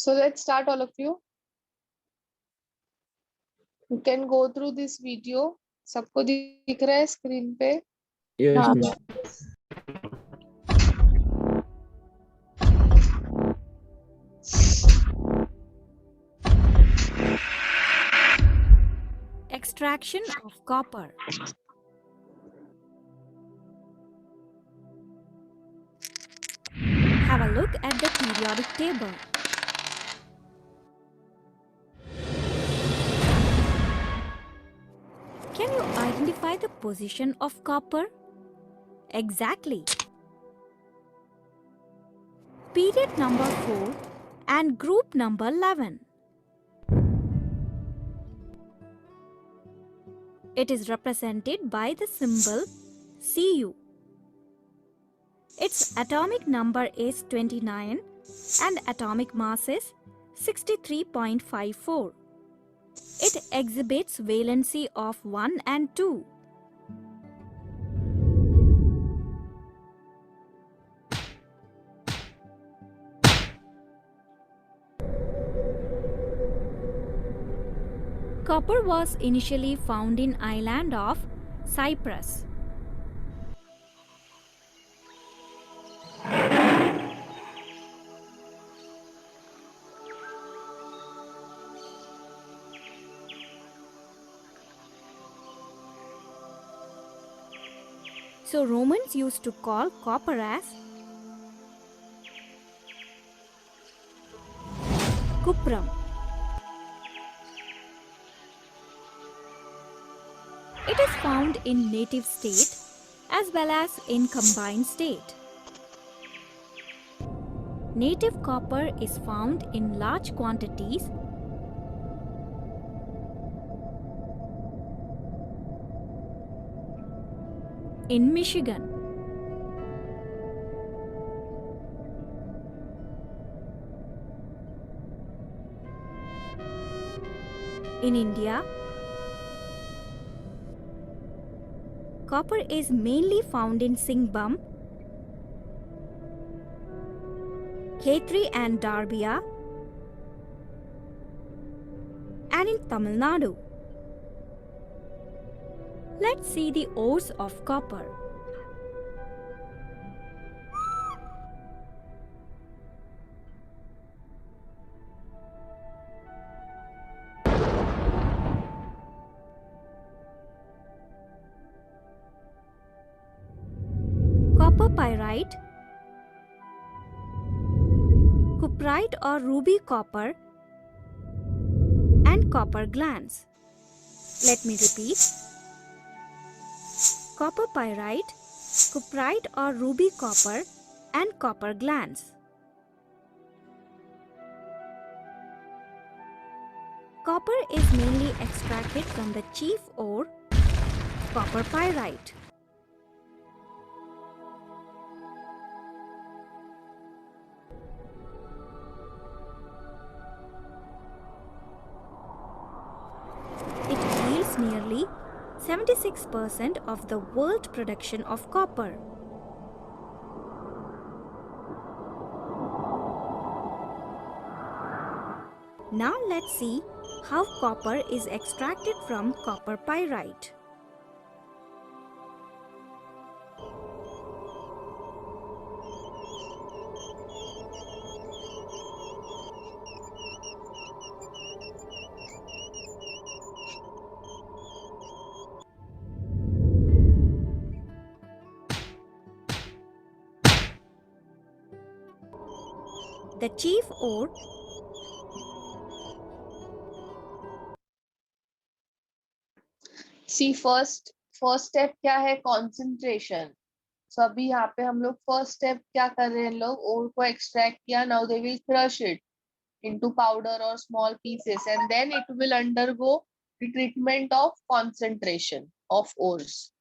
So let's start, all of you. You can go through this video. सबको दिख रहा है स्क्रीन पे? Yes, हाँ, miss. extraction of copper. Have a look at the periodic table. Can you identify the position of copper? Exactly. Period number 4 and group number 11. It is represented by the symbol Cu. Its atomic number is 29 and atomic mass is 63.54. It exhibits valency of 1 and 2. Copper was initially found in island of Cyprus. So Romans used to call copper as cuprum. It is found in native state as well as in combined state. Native copper is found in large quantities in Michigan. In India, copper is mainly found in Singbum, Khetri and Darbia, and in Tamil Nadu. Let's see the ores of copper. Copper pyrite, cuprite or ruby copper, and copper glands. Let me repeat. Copper pyrite, cuprite or ruby copper, and copper glands. Copper is mainly extracted from the chief ore, copper pyrite. It yields nearly 76% of the world production of copper. Now let's see how copper is extracted from copper pyrite. The chief ore See, first step क्या है? Concentration. So अभी यहाँ पे हम लोग first step क्या कर रहे हैं? लोग ore को extract किया. Now they will crush it into powder or small pieces, and then it will undergo the treatment of concentration of ores.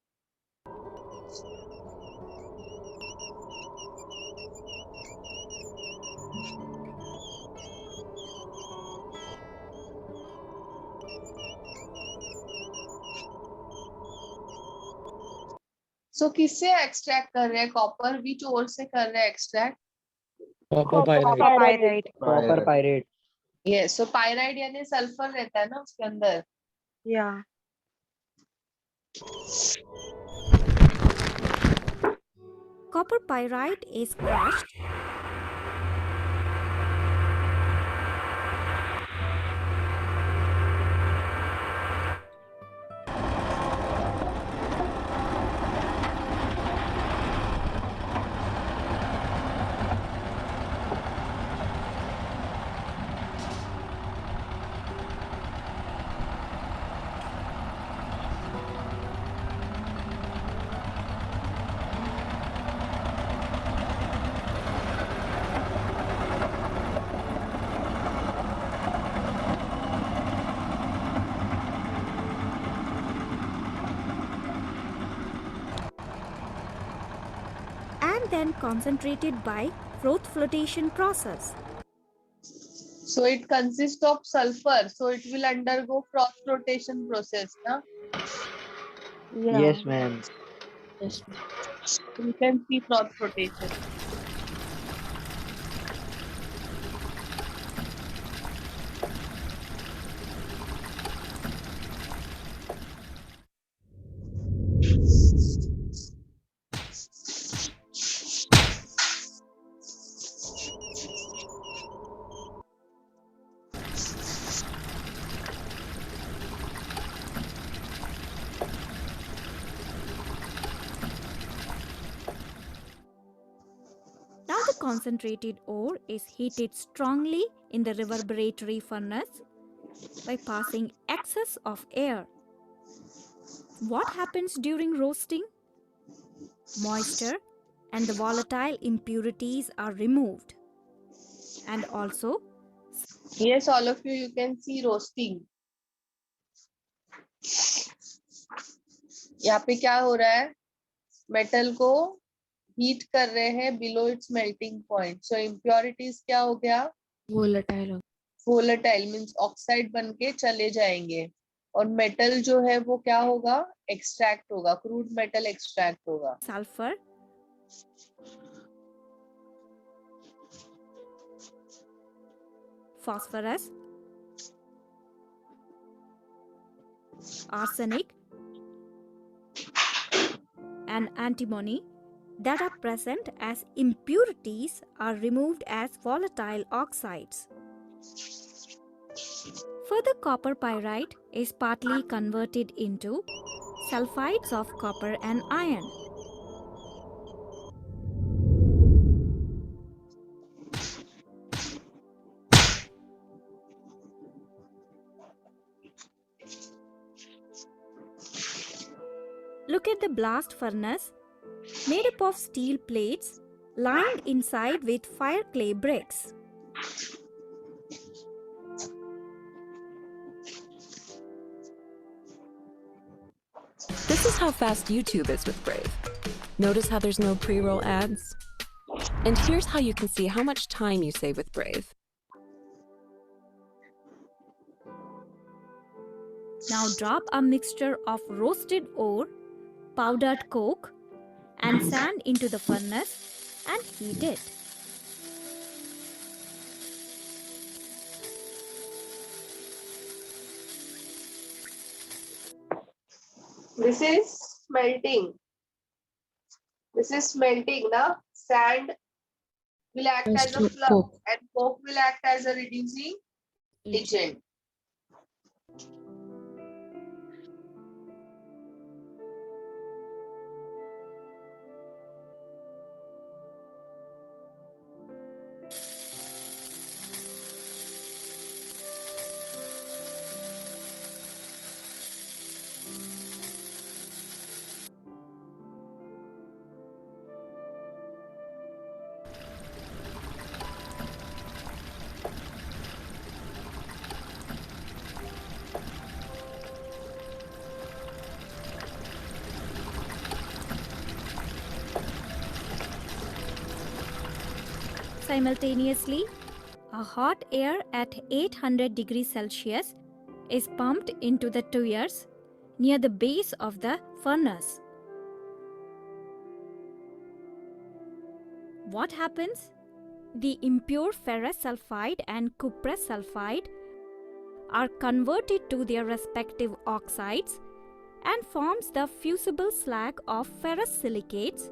So किससे extract कर रहे हैं copper? Which ore से कर रहे हैं extract? Copper pyrite. pyrite. Copper pyrite. Yes, so pyrite यानी sulphur रहता है ना उसके अंदर. Yeah. Copper pyrite is crushed and then concentrated by froth flotation process. So it consists of sulfur, so it will undergo froth flotation process, na? Yeah. Yes, ma'am. You can see froth flotation. Now the concentrated ore is heated strongly in the reverberatory furnace by passing excess of air. What happens during roasting? Moisture and the volatile impurities are removed. And also, Yes, all of you can see roasting. यहाँ पे क्या हो रहा है? Metal को heat कर रहे हैं below it's melting point. So impurities क्या हो गया? वोलेटाइल मीन्स ऑक्साइड बन के चले जाएंगे. और मेटल जो है वो क्या होगा? एक्सट्रैक्ट होगा, क्रूड मेटल एक्सट्रैक्ट होगा. sulfur, phosphorus, arsenic, and antimony that are present as impurities are removed as volatile oxides. Further, copper pyrite is partly converted into sulfides of copper and iron. Look at the blast furnace made up of steel plates lined inside with fire clay bricks. This is how fast YouTube is with Brave. Notice how there's no pre-roll ads? And here's how you can see how much time you save with Brave. Now drop a mixture of roasted ore, powdered coke, and sand into the furnace and heat it. This is smelting. This is smelting, na? Sand will act as a plug and coke will act as a reducing agent. Simultaneously, a hot air at 800 degrees Celsius is pumped into the tuyeres near the base of the furnace. What happens? The impure ferrous sulfide and cuprous sulfide are converted to their respective oxides and forms the fusible slag of ferrous silicates,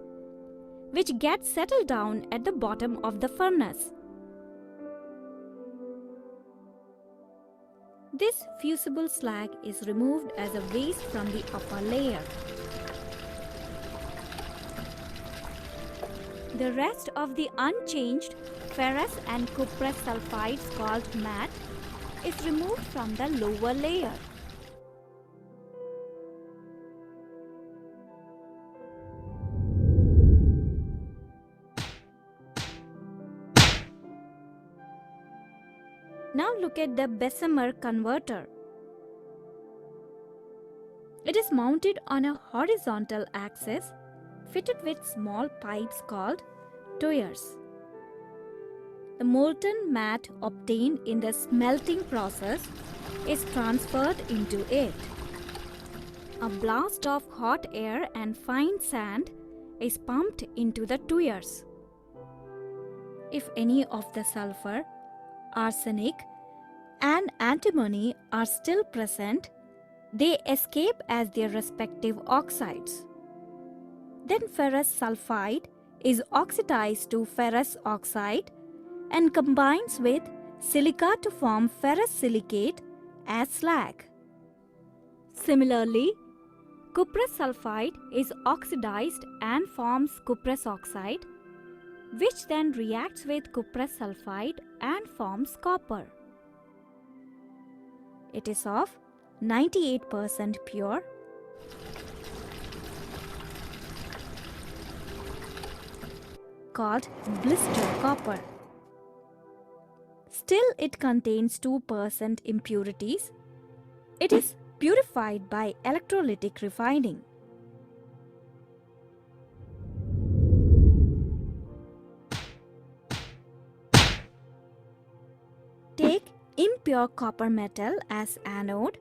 which gets settled down at the bottom of the furnace. This fusible slag is removed as a waste from the upper layer. The rest of the unchanged ferrous and cuprous sulfides called matte is removed from the lower layer. Now look at the Bessemer converter. It is mounted on a horizontal axis fitted with small pipes called tuyeres. The molten matte obtained in the smelting process is transferred into it. A blast of hot air and fine sand is pumped into the tuyeres. If any of the sulfur, arsenic, and antimony are still present, they escape as their respective oxides. Then ferrous sulfide is oxidized to ferrous oxide and combines with silica to form ferrous silicate as slag. Similarly, cuprous sulfide is oxidized and forms cuprous oxide, which then reacts with cuprous sulfide and forms copper. It is of 98% pure, called blister copper. Still, it contains 2% impurities. It is purified by electrolytic refining. Take impure copper metal as anode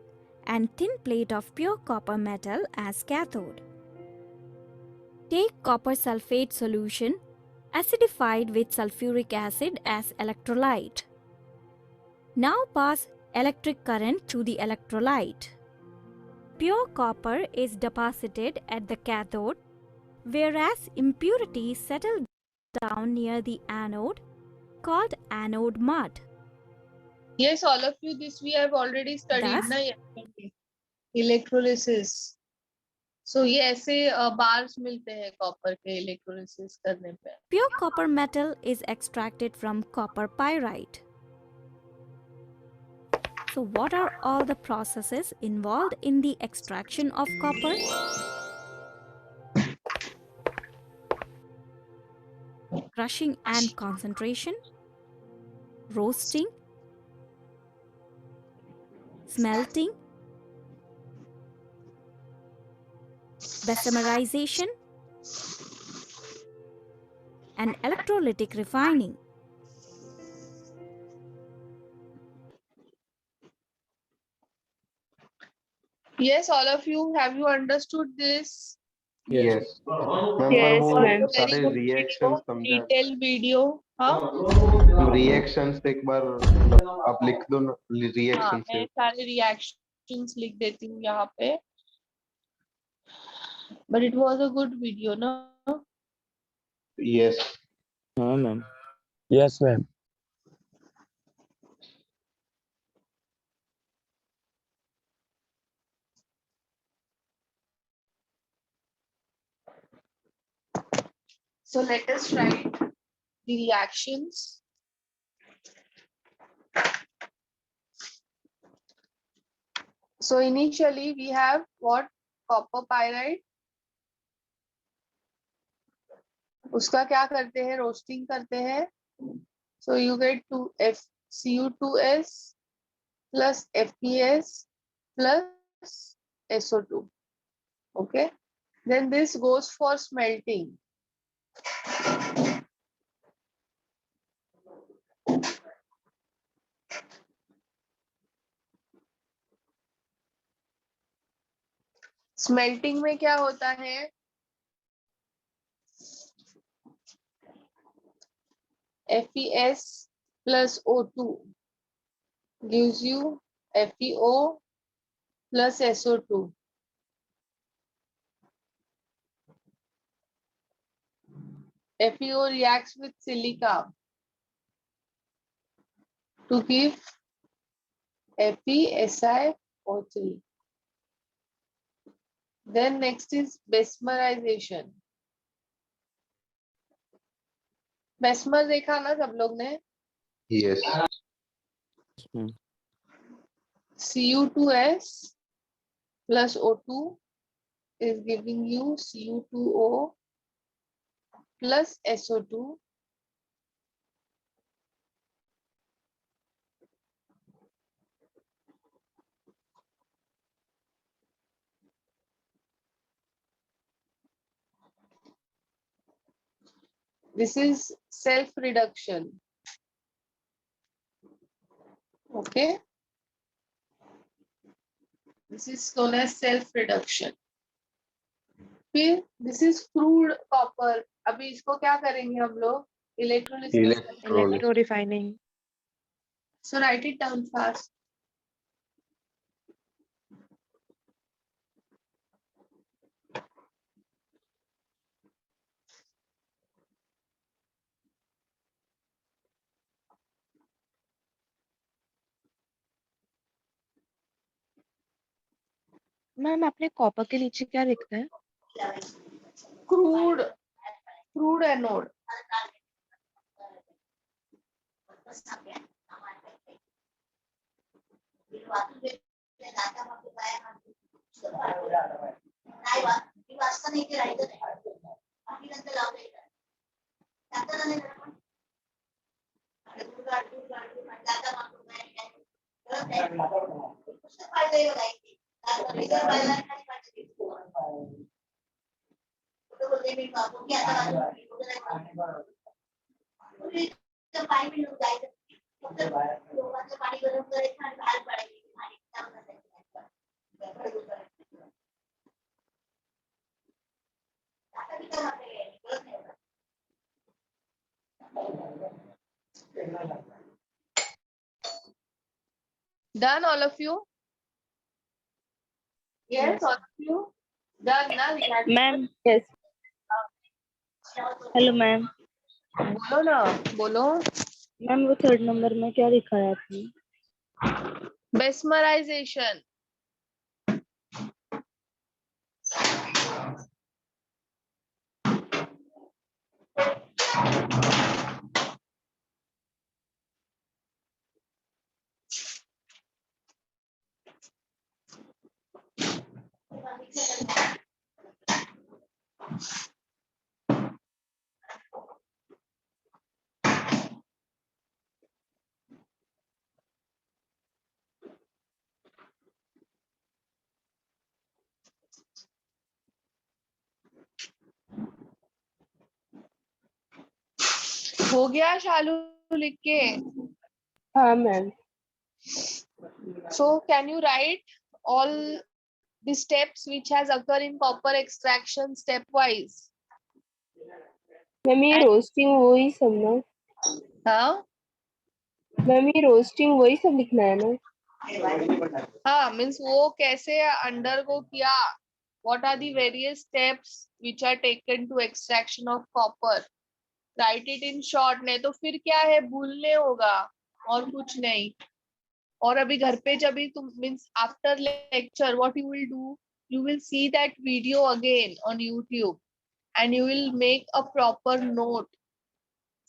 and thin plate of pure copper metal as cathode. Take copper sulfate solution acidified with sulfuric acid as electrolyte. Now pass electric current through the electrolyte. Pure copper is deposited at the cathode, whereas impurities settle down near the anode, called anode mud. Yes, all of you, this we have already studied Thus, na electrolysis. So ये ऐसे bars मिलते हैं copper के electrolysis करने पे. pure copper metal is extracted from copper pyrite. So what are all the processes involved in the extraction of copper? Crushing and concentration, roasting, smelting, bessemerization, and electrolytic refining. Yes, all of you, have you understood this? Yes. Ma'am पर Yes, वो ma'am. Very सारे good reaction video, समझा. detailed video. हाँ reactions एक बार मतलब आप लिख दो ना हाँ रिएक्शन मैं से. सारे reactions लिख देती हूँ यहाँ पे. But it was a good video, no? Yes. हाँ ma'am. Yes, ma'am. So let us write the reactions. So initially we have what? Copper pyrite. उसका क्या करते हैं? रोस्टिंग करते हैं. So you get Cu2s plus FeS plus SO2. Okay. Then this goes for smelting. Smelting में क्या होता है? FeS plus O2 gives you FeO plus SO2. FeO reacts with silica to give FeSiO3. Then next is mesmerization. Mesmer देखा ना सब लोग ने? Yes. Cu2S plus O2 is giving you Cu2O plus SO2. This is self-reduction. Okay. This is known as self-reduction. फिर this is crude copper. अभी इसको क्या करेंगे हम लोग? Electrolysis. Electrolysis. Electro-refining. So write it down fast. Ma'am आपने copper के नीचे क्या लिखा है? Crude anode. Done, all of you? Yes, all of you? Done, na? Ma'am yes. Hello ma'am. बोलो ना, बोलो. मैम वो थर्ड नंबर में क्या लिखा है आपने? Mesmerization. हो गया शालू लिख के? हाँ ma'am. So can you write all the steps which has occurred in copper extraction stepwise? Ma'am ये रोस्टिंग वही सब ना? हाँ? मैम ये रोस्टिंग वही सब लिखना है ना? हाँ, means वो कैसे undergo किया? What are the various steps which are taken to extraction of copper? Write it in short, नहीं तो फिर क्या है, भूलने होगा और कुछ नहीं. और अभी घर पे जब भी तुम means after lecture what you will do, you will see that video again on YouTube and you will make a proper note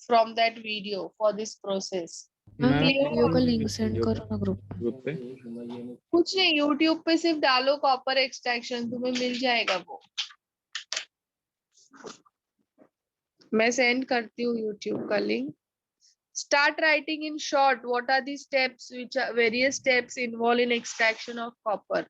from that video for this process. Video का लिंक सेंड करो ना group पे. कुछ नहीं, YouTube पे सिर्फ डालो copper extraction, तुम्हें मिल जाएगा वो. मैं सेंड करती हूँ YouTube का link. Start writing in short what are the steps which are various steps involved in extraction of copper.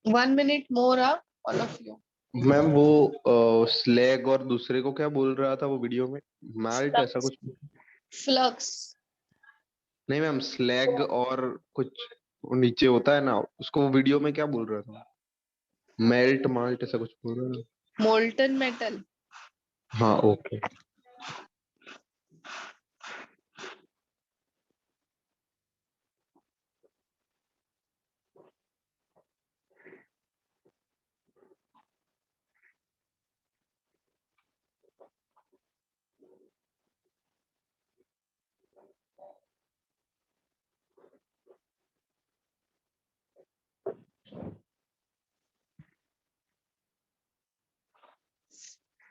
1 minute more, all of you. Ma'am वो स्लैग और दूसरे को क्या बोल रहा था वो वीडियो में? माल्ट ऐसा कुछ? Flux. नहीं मैम, स्लैग और कुछ नीचे होता है ना, उसको वीडियो में क्या बोल रहा था? मेल्ट माल्ट ऐसा कुछ बोल रहा था। Molten metal. हाँ, okay.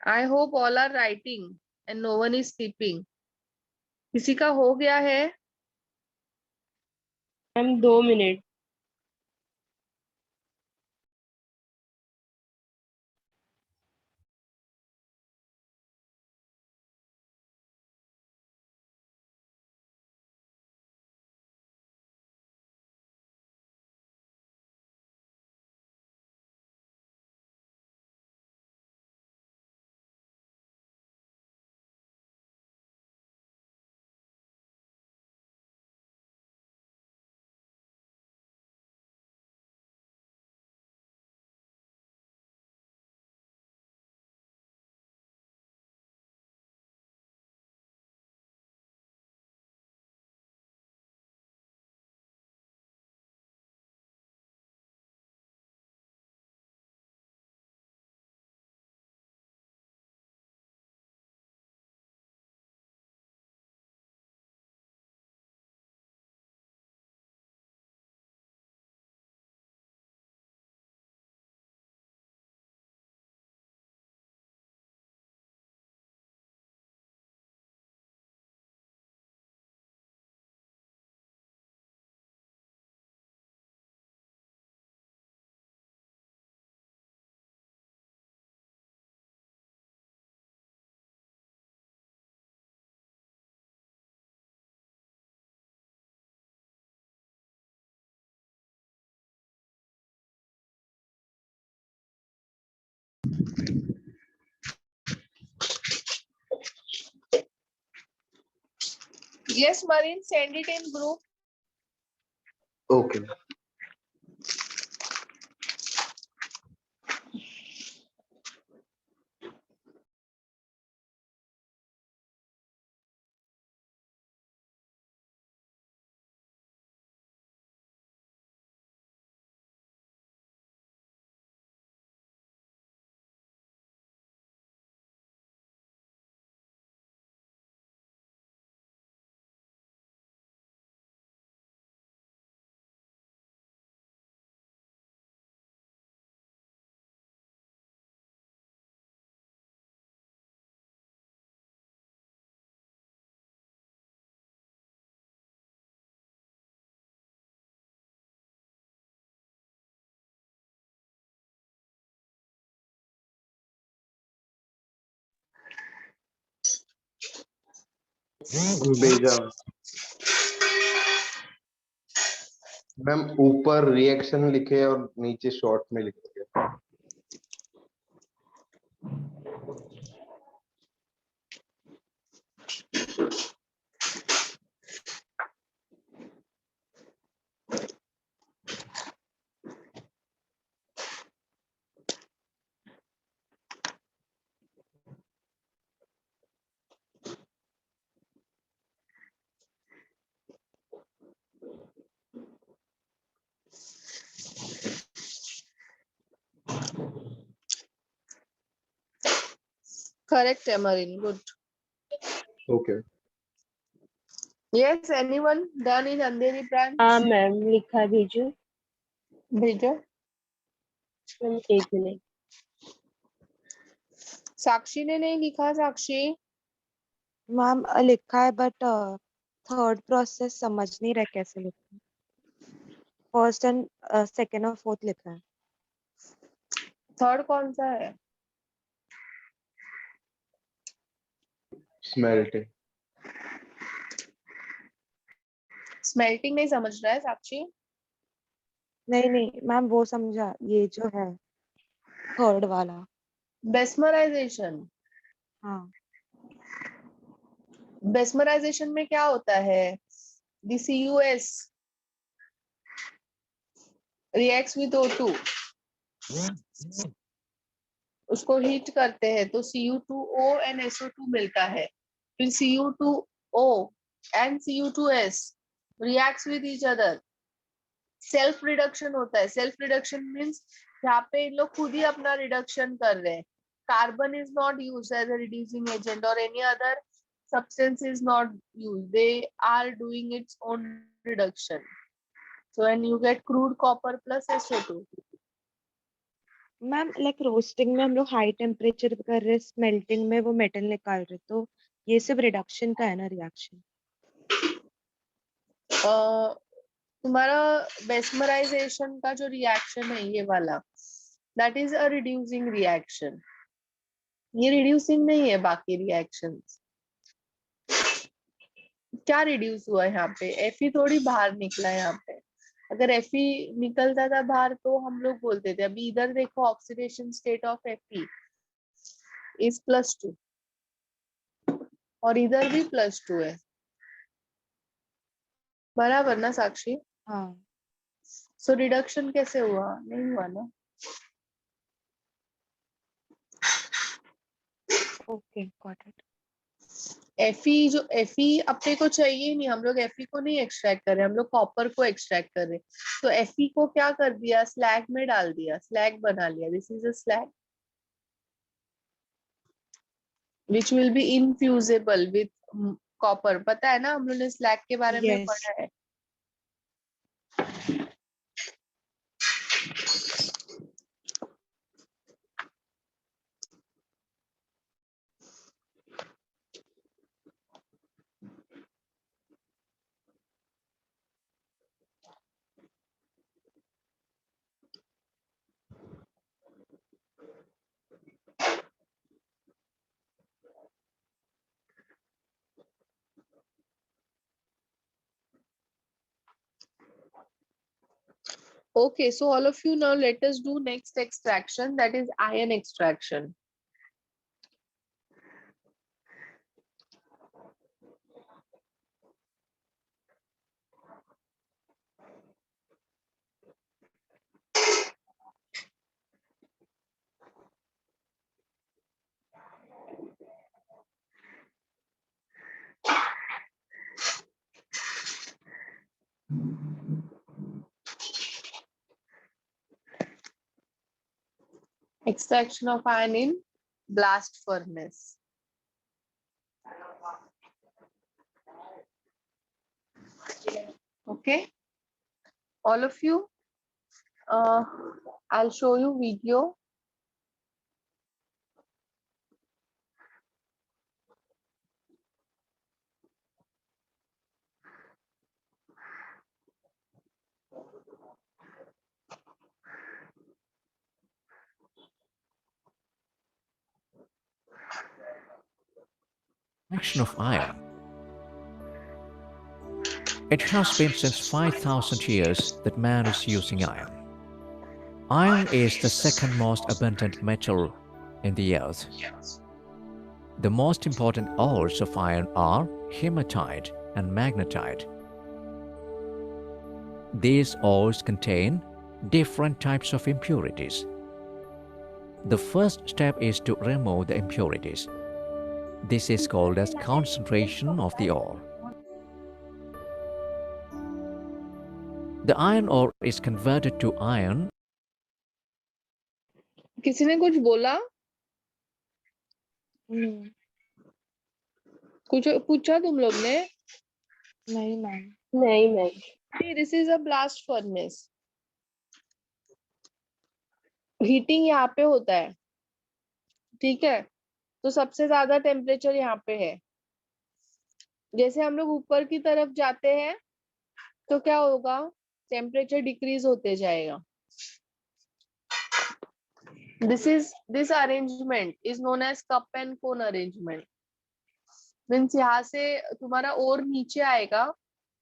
I hope all are writing and no one is sleeping. किसी का हो गया है? Ma'am 2 minute. Yes, Marine, send it in group. Okay. भेजा मैम, ऊपर रिएक्शन लिखे और नीचे शॉर्ट में लिखे गए। Correct, Amarin. Good. Okay Yes, anyone done in Andheri branch? हाँ मैम, लिखा है, भेजो भेजो। मैम, एक मिनट। साक्षी ने नहीं लिखा। साक्षी मैम लिखा है बट थर्ड प्रोसेस समझ नहीं रहा कैसे लिखा है। फर्स्ट एंड सेकंड और फोर्थ लिखा है। थर्ड कौन सा है? स्मेल्टिंग। स्मेल्टिंग नहीं समझ रहा है साक्षी? नहीं नहीं मैम, वो समझा, ये जो है थर्ड वाला। बेस्मराइजेशन। हाँ बेस्मराइजेशन में क्या होता है? The CUS reacts with O2, उसको हीट करते हैं तो Cu2O and SO2 मिलता है। फिर Cu2O and Cu2S reacts with each other, self reduction होता है। सेल्फ रिडक्शन मीन्स यहाँ पे इन लोग खुद ही अपना रिडक्शन कर रहे हैं। Carbon is not use as a reducing agent और any other substance is not used, they are doing its own reduction, so when you get crude copper plus SO2। Ma'am, like roasting में हम लोग high temperature पे कर रहे हैं, smelting में वो मेटल निकाल रहे, तो ये सब रिडक्शन का है ना रिएक्शन। तुम्हारा बेस्मराइजेशन का जो रिएक्शन है ये वाला, that is a reducing reaction. ये रिड्यूसिंग नहीं है। बाकी रिएक्शंस क्या रिड्यूस हुआ है यहाँ पे? Fe थोड़ी बाहर निकला है यहाँ पे। अगर Fe निकलता था बाहर तो हम लोग बोलते थे। अभी इधर देखो, oxidation state of Fe is +2 और इधर भी +2 है। बराबर ना साक्षी? हाँ सो रिडक्शन कैसे हुआ? नहीं हुआ ना। Okay, got it. Fe अपने को चाहिए नहीं। हम लोग Fe को नहीं एक्सट्रैक्ट कर रहे, हम लोग कॉपर को एक्सट्रैक्ट कर रहे। तो Fe को क्या कर दिया? स्लैग में डाल दिया, स्लैग बना लिया। This is a slag which will be infusible with copper। पता है ना, हम लोगों ने स्लैग के बारे में यस पढ़ा है। Okay, so all of you, now let us do next extraction, that is ion extraction। Extraction of iron in blast furnace। Okay, all of you, I'll show you video। Action of iron It has been since 5,000 years that man is using iron. Iron is the second most abundant metal in the earth. The most important ores of iron are hematite and magnetite. These ores contain different types of impurities. The first step is to remove the impurities. This is called as concentration of the ore. The iron ore is converted to iron. किसी ने कुछ बोला? नहीं कुछ पूछा तुम लोग ने? नहीं मैम नहीं ma'am. This is a blast furnace. Heating यहाँ पे होता है, ठीक है? तो सबसे ज्यादा टेम्परेचर यहाँ पे है। जैसे हम लोग ऊपर की तरफ जाते हैं तो क्या होगा? टेम्परेचर डिक्रीज होते जाएगा। this arrangement is known as cup and cone arrangement. Means यहाँ से तुम्हारा और नीचे आएगा,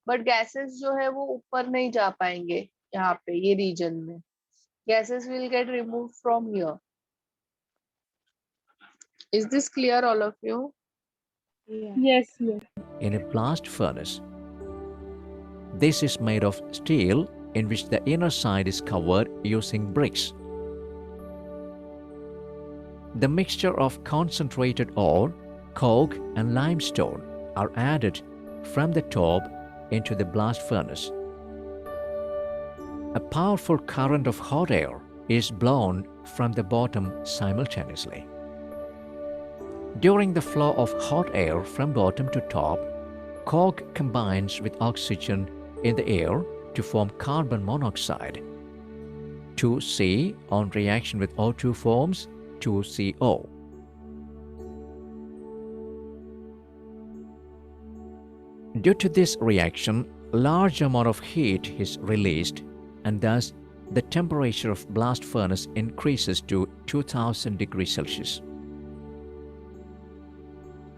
बट गैसेस जो है वो ऊपर नहीं जा पाएंगे। यहाँ पे ये रीजन में gases will get remove from here. Is this clear all of you? Yes ma'am. In a blast furnace. This is made of steel in which the inner side is covered using bricks. The mixture of concentrated ore, coke and limestone are added from the top into the blast furnace. A powerful current of hot air is blown from the bottom simultaneously. During the flow of hot air from bottom to top, coke combines with oxygen in the air to form carbon monoxide. 2C on reaction with O2 forms 2CO. Due to this reaction, large amount of heat is released, and thus the temperature of blast furnace increases to 2000 degrees Celsius.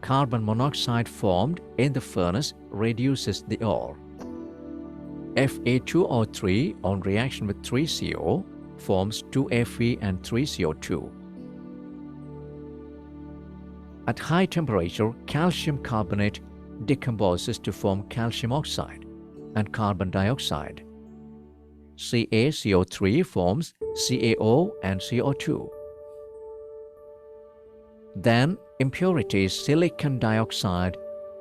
Carbon monoxide formed in the furnace reduces the ore. Fa2O3 on reaction with 3CO forms 2Fe and 3CO2. At high temperature, calcium carbonate decomposes to form calcium oxide and carbon dioxide. CaCO3 forms CaO and CO2. Then impurities silicon dioxide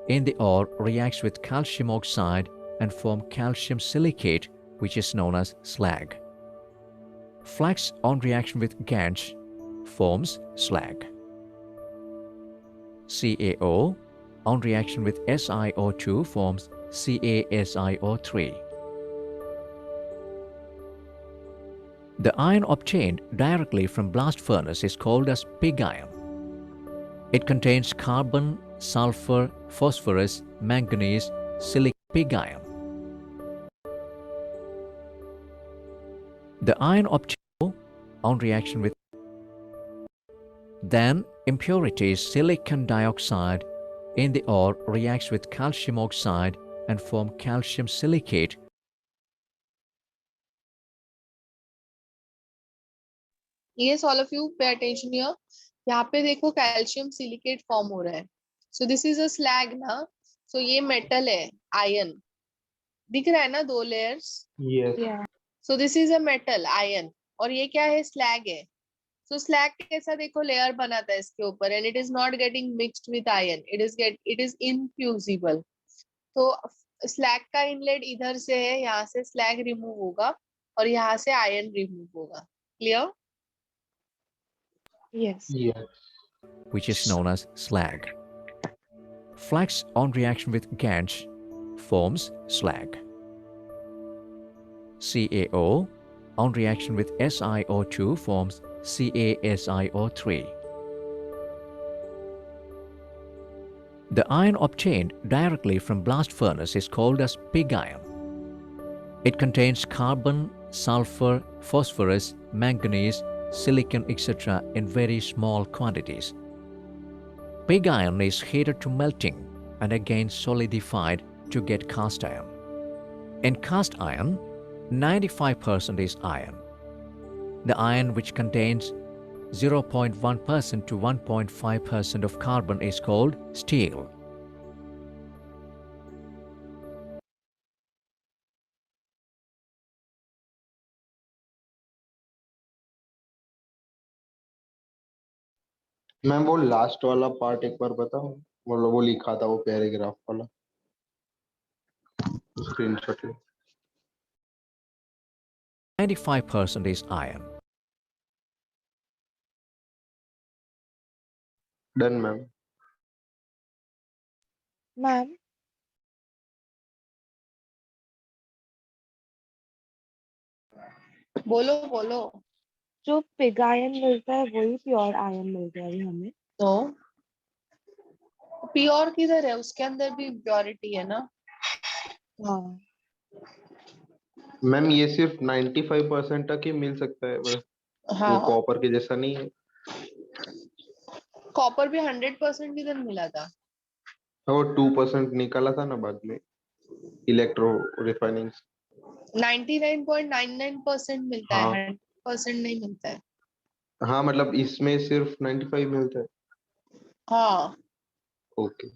in the ore reacts with calcium oxide and form calcium silicate, which is known as slag. Flux on reaction with Ganch forms slag. CaO on reaction with SiO2 forms CaSiO3. The iron obtained directly from blast furnace is called as pig iron. It contains carbon, sulfur, phosphorus, manganese, silicon. Pig iron. The iron obtained on reaction with then impurities silicon dioxide in the ore reacts with calcium oxide and form calcium silicate. Yes, all of you pay attention here. यहाँ पे देखो calcium silicate form हो रहा है. So this is a slag ना. So ये metal है, ion. दिख रहा है ना 2 layers? Yes. yeah So this is a metal, ion. और ये क्या है? स्लैग है. So slag कैसा देखो लेयर बनाता है इसके ऊपर, and it is not getting mixed with iron. It is infusible. तो slag का इनलेट इधर से है, यहाँ से slag रिमूव होगा और यहाँ से आयन रिमूव होगा. Clear? yes Yes. Which is known as slag. Flux on reaction with Ganch forms slag. CaO on reaction with SiO2 forms CaSiO3. The iron obtained directly from blast furnace is called as pig iron. It contains carbon, sulfur, phosphorus, manganese, silicon, etc. in very small quantities. Pig iron is heated to melting and again solidified to get cast iron. In cast iron, 95% is iron. The iron which contains 0.1% to 1.5% of carbon is called steel. Ma'am वो last वाला part एक बार बताओ, वो लिखा था वो paragraph वाला screenshot ले। 95% is iron. Done ma'am. Ma'am बोलो बोलो। जो पिग आयन मिलता है वही प्योर आयन मिल गया अभी हमें। तो प्योर किधर है, उसके अंदर भी प्योरिटी है ना। हाँ मैम ये सिर्फ 95% तक ही मिल सकता है बस, वो हाँ, कॉपर के जैसा नहीं है। कॉपर भी 100% किधर मिला था। हाँ, वो 2% निकाला था ना बाद में इलेक्ट्रो रिफाइनिंग। 99.99% मिलता है, हाँ 100% नहीं मिलता है। हाँ, मतलब इसमें सिर्फ 95 मिलता है। हाँ ओके।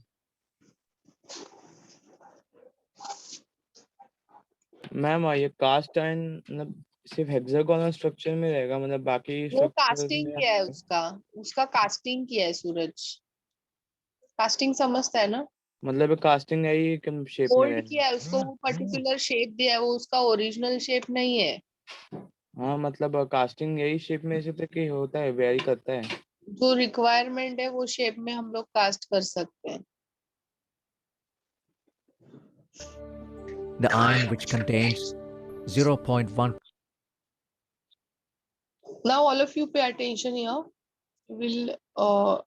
मैम ये कास्ट आयन मतलब सिर्फ हेक्सागोनल स्ट्रक्चर में रहेगा, मतलब बाकी वो स्ट्रक्चर कास्टिंग में? किया है उसका, उसका कास्टिंग किया है सूरज। कास्टिंग समझता है ना। मतलब कास्टिंग यही शेप में मोल्ड रहेगा? किया है उसको, वो पर्टिकुलर शेप दिया है, वो उसका ओरिजिनल शेप नहीं है। हाँ मतलब कास्टिंग यही शेप में से कि होता है, वेरी करता है। जो रिक्वायरमेंट है वो शेप में हम लोग कास्ट कर सकते हैं। The iron which contains 0.1 Now all of you pay attention here. Will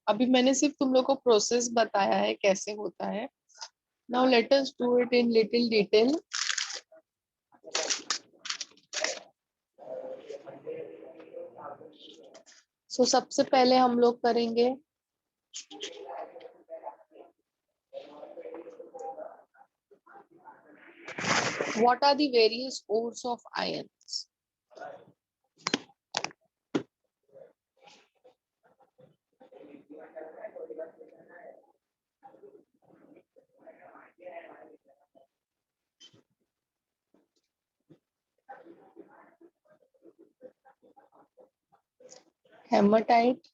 अभी मैंने सिर्फ तुम लोग को प्रोसेस बताया है कैसे होता है। Now let us do it in little detail. So सबसे पहले हम लोग करेंगे what are the various ores of ions. Hematite,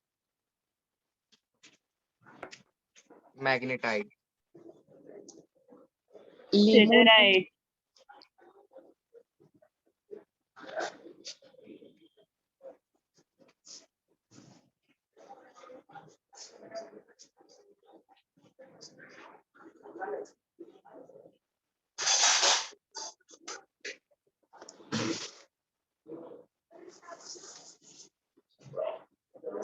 magnetite, limonite,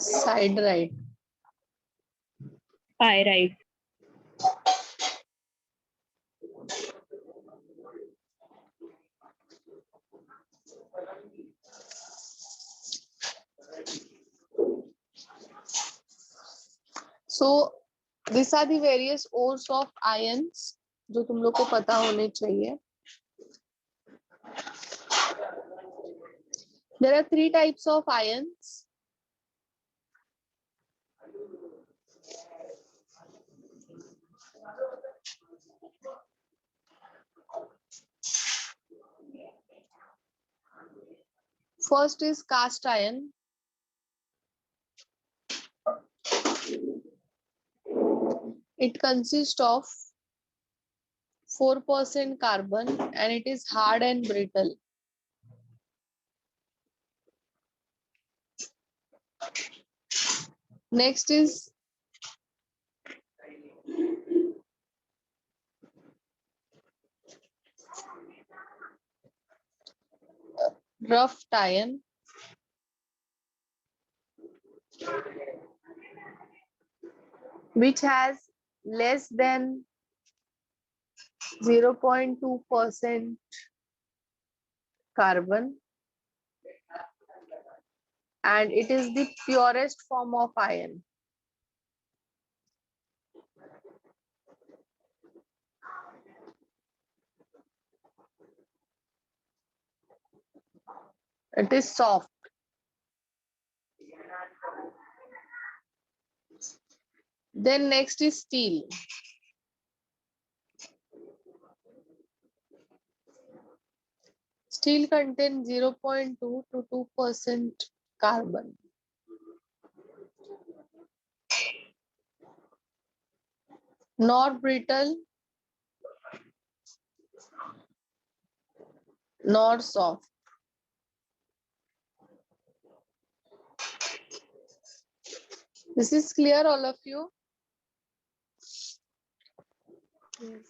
Siderite, siderite, pyrite, so these are the various ores of ions जो तुम लोग को पता होने चाहिए. There are three types of ions. First is cast iron. It consists of 4% carbon and it is hard and brittle. Next is rough iron. Which has less than 0.2% carbon and it is the purest form of iron. It is soft. Then next is steel. Steel contains 0.2 to 2% carbon. Nor brittle, nor soft. This is clear, all of you? Yes.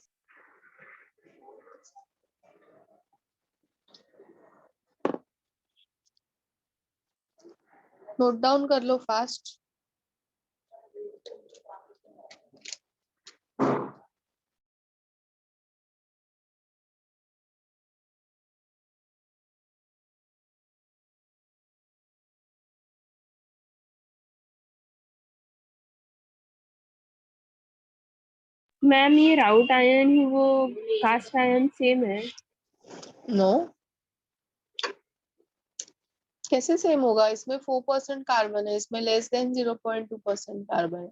Note down कर लो fast. Ma'am ये राउट ion ही वो cast ion same है? No, कैसे same होगा? इसमें 4% carbon है, इसमें less than 0.2% carbon है.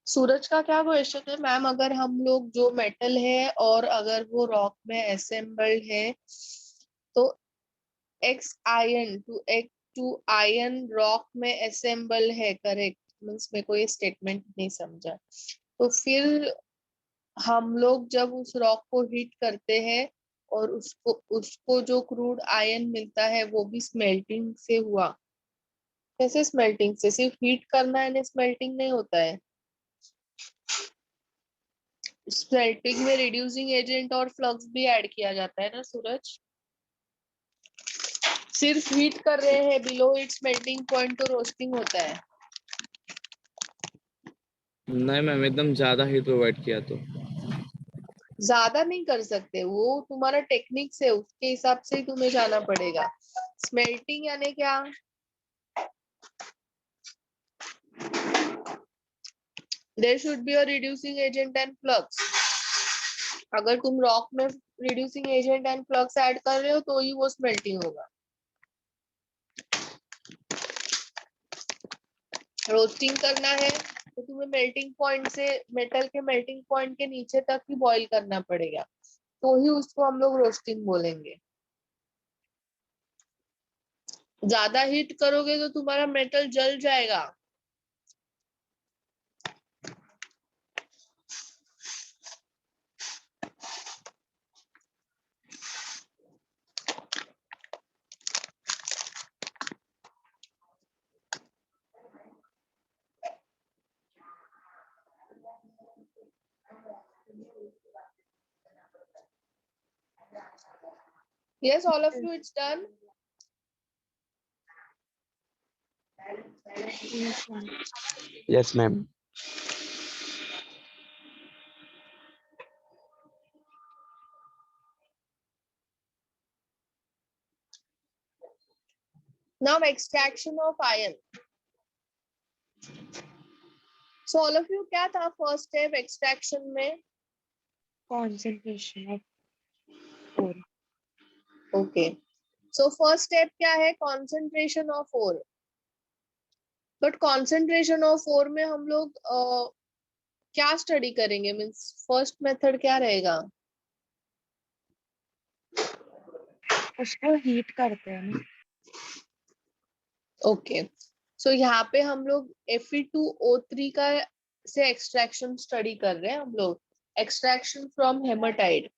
सूरज का क्या क्वेश्चन है? मैम अगर हम लोग जो मेटल है और अगर वो रॉक में असेंबल्ड है तो X ion to ion rock में असेंबल है, करेक्ट? मींस मेरे को ये स्टेटमेंट नहीं समझा. तो फिर हम लोग जब उस रॉक को हीट करते हैं और उसको जो क्रूड आयन मिलता है वो भी स्मेल्टिंग से हुआ. कैसे स्मेल्टिंग से? सिर्फ हीट करना है, स्मेल्टिंग नहीं होता है. स्मेल्टिंग में रिड्यूसिंग एजेंट और फ्लक्स भी ऐड किया जाता है ना सूरज? सिर्फ हीट कर रहे हैं बिलो इट्स मेल्टिंग पॉइंट तो रोस्टिंग होता है. नहीं मैम, एकदम ज्यादा ही प्रोवाइड किया तो. ज्यादा नहीं कर सकते, वो तुम्हारा टेक्निक्स है, उसके हिसाब से ही तुम्हें जाना पड़ेगा. स्मेल्टिंग यानी क्या? There should be a reducing agent and flux. अगर तुम रॉक में reducing agent and flux add कर रहे हो तो ही वो स्मेल्टिंग होगा. रोस्टिंग करना है तो तुम्हें मेल्टिंग पॉइंट से मेटल के मेल्टिंग पॉइंट के नीचे तक ही बॉईल करना पड़ेगा, तो ही उसको हम लोग रोस्टिंग बोलेंगे. ज्यादा हीट करोगे तो तुम्हारा मेटल जल जाएगा. Yes, all of you, it's done. Yes, ma'am. Now extraction of iron. So all of you, क्या था first step extraction में? Concentration of ore. Okay. So first step क्या है? Concentration of ore. But concentration of ore में हम लोग क्या study करेंगे? मीन्स फर्स्ट मेथड क्या रहेगा? उसको हीट करते हैं ना. ओके, सो यहाँ पे हम लोग Fe2O3 का से एक्सट्रैक्शन स्टडी कर रहे हैं हम लोग. Extraction from haematite.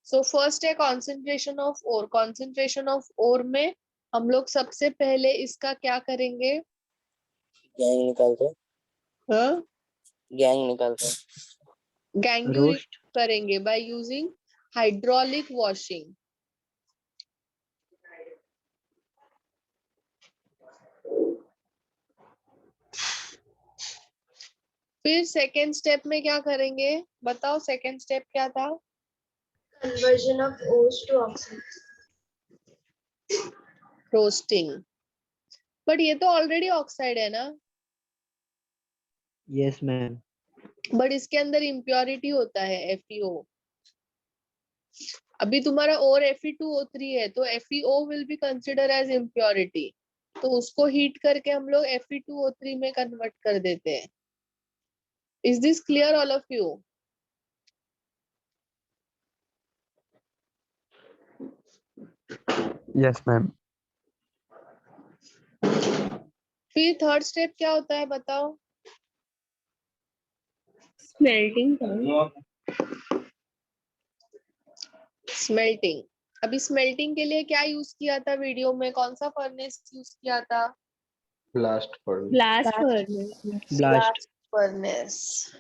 So first है concentration of ore. Concentration of ore में हम लोग सबसे पहले इसका क्या करेंगे? गैंग निकालते हैं. हाँ, गैंग निकालते हैं. गैंग करेंगे बाय यूजिंग हाइड्रोलिक वॉशिंग. फिर सेकेंड स्टेप में क्या करेंगे? बताओ सेकेंड स्टेप क्या था? Conversion of ores to oxides. Roasting. But ये तो ऑलरेडी ऑक्साइड है ना? Yes, ma'am. बट इसके अंदर इम्प्योरिटी होता है FeO. अभी तुम्हारा और Fe2O3 है तो FeO will be considered as impurity, तो उसको हीट करके हम लोग Fe2O3 में कन्वर्ट कर देते हैं. Is this clear all of you? Yes, ma'am. फिर थर्ड स्टेप क्या होता है बताओ? Smelting smelting. अभी स्मेल्टिंग के लिए क्या यूज किया था वीडियो में, कौन सा फर्नेस यूज किया था? Blast furnace. Blast furnace. Blast furnace.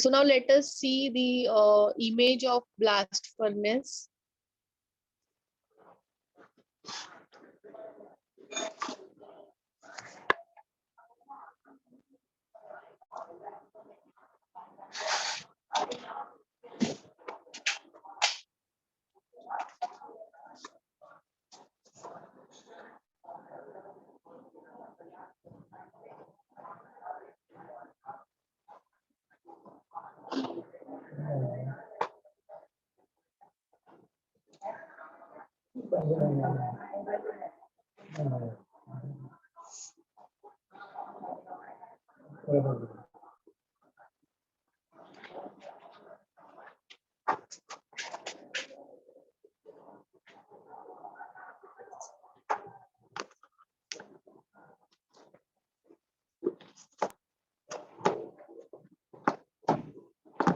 So now let us see the image of blast furnace.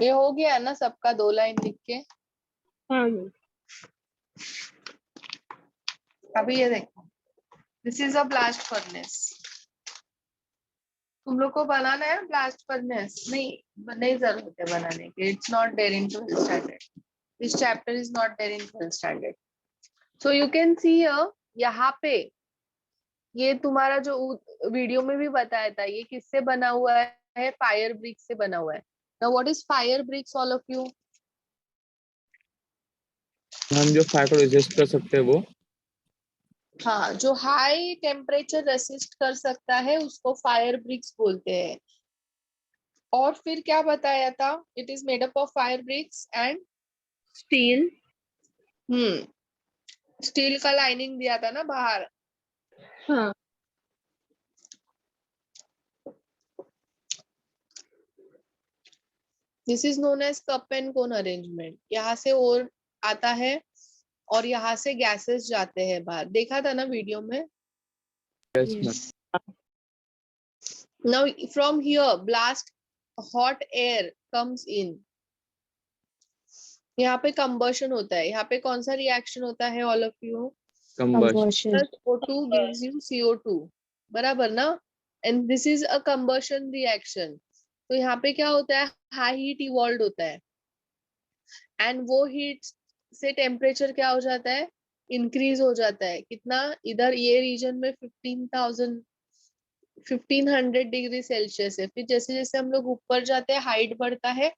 ये हो गया ना सबका, 2 लाइन लिख के. हाँ. अभी ये देखो, this is a blast furnace. तुम लोग को बनाना है ब्लास्ट फर्नेस? नहीं जरूरत है बनाने की. It's not there in 12th standard. This chapter is not there in 12th standard. So you can see यहाँ पे ये तुम्हारा जो वीडियो में भी बताया था, ये किससे बना हुआ है? फायर ब्रिक से बना हुआ है. Now what is fire bricks all of you? हम जो फायर को रेजिस्ट कर सकते हैं वो. हाँ, जो हाई टेम्परेचर रेसिस्ट कर सकता है उसको फायर ब्रिक्स बोलते हैं. और फिर क्या बताया था? It is made up of fire bricks and steel. Steel का लाइनिंग दिया था ना बाहर. हाँ. This is known as cup and cone arrangement. यहाँ से और आता है और यहाँ से गैसेस जाते हैं बाहर. देखा था ना वीडियो में? Yes, ma'am. Now from here blast hot air comes in. यहाँ पे कंबशन होता है. यहाँ पे कौन सा रिएक्शन होता है all of you? Combustion. O2 gives you CO2. बराबर ना? And this is a combustion reaction. तो यहाँ पे क्या होता है? हाई हीट इवॉल्व होता है एंड वो हीट से टेम्परेचर क्या हो जाता है? इंक्रीज हो जाता है. कितना? इधर ये रीजन में 1500 डिग्री सेल्सियस है. फिर जैसे जैसे हम लोग ऊपर जाते हैं, हाइट बढ़ता है,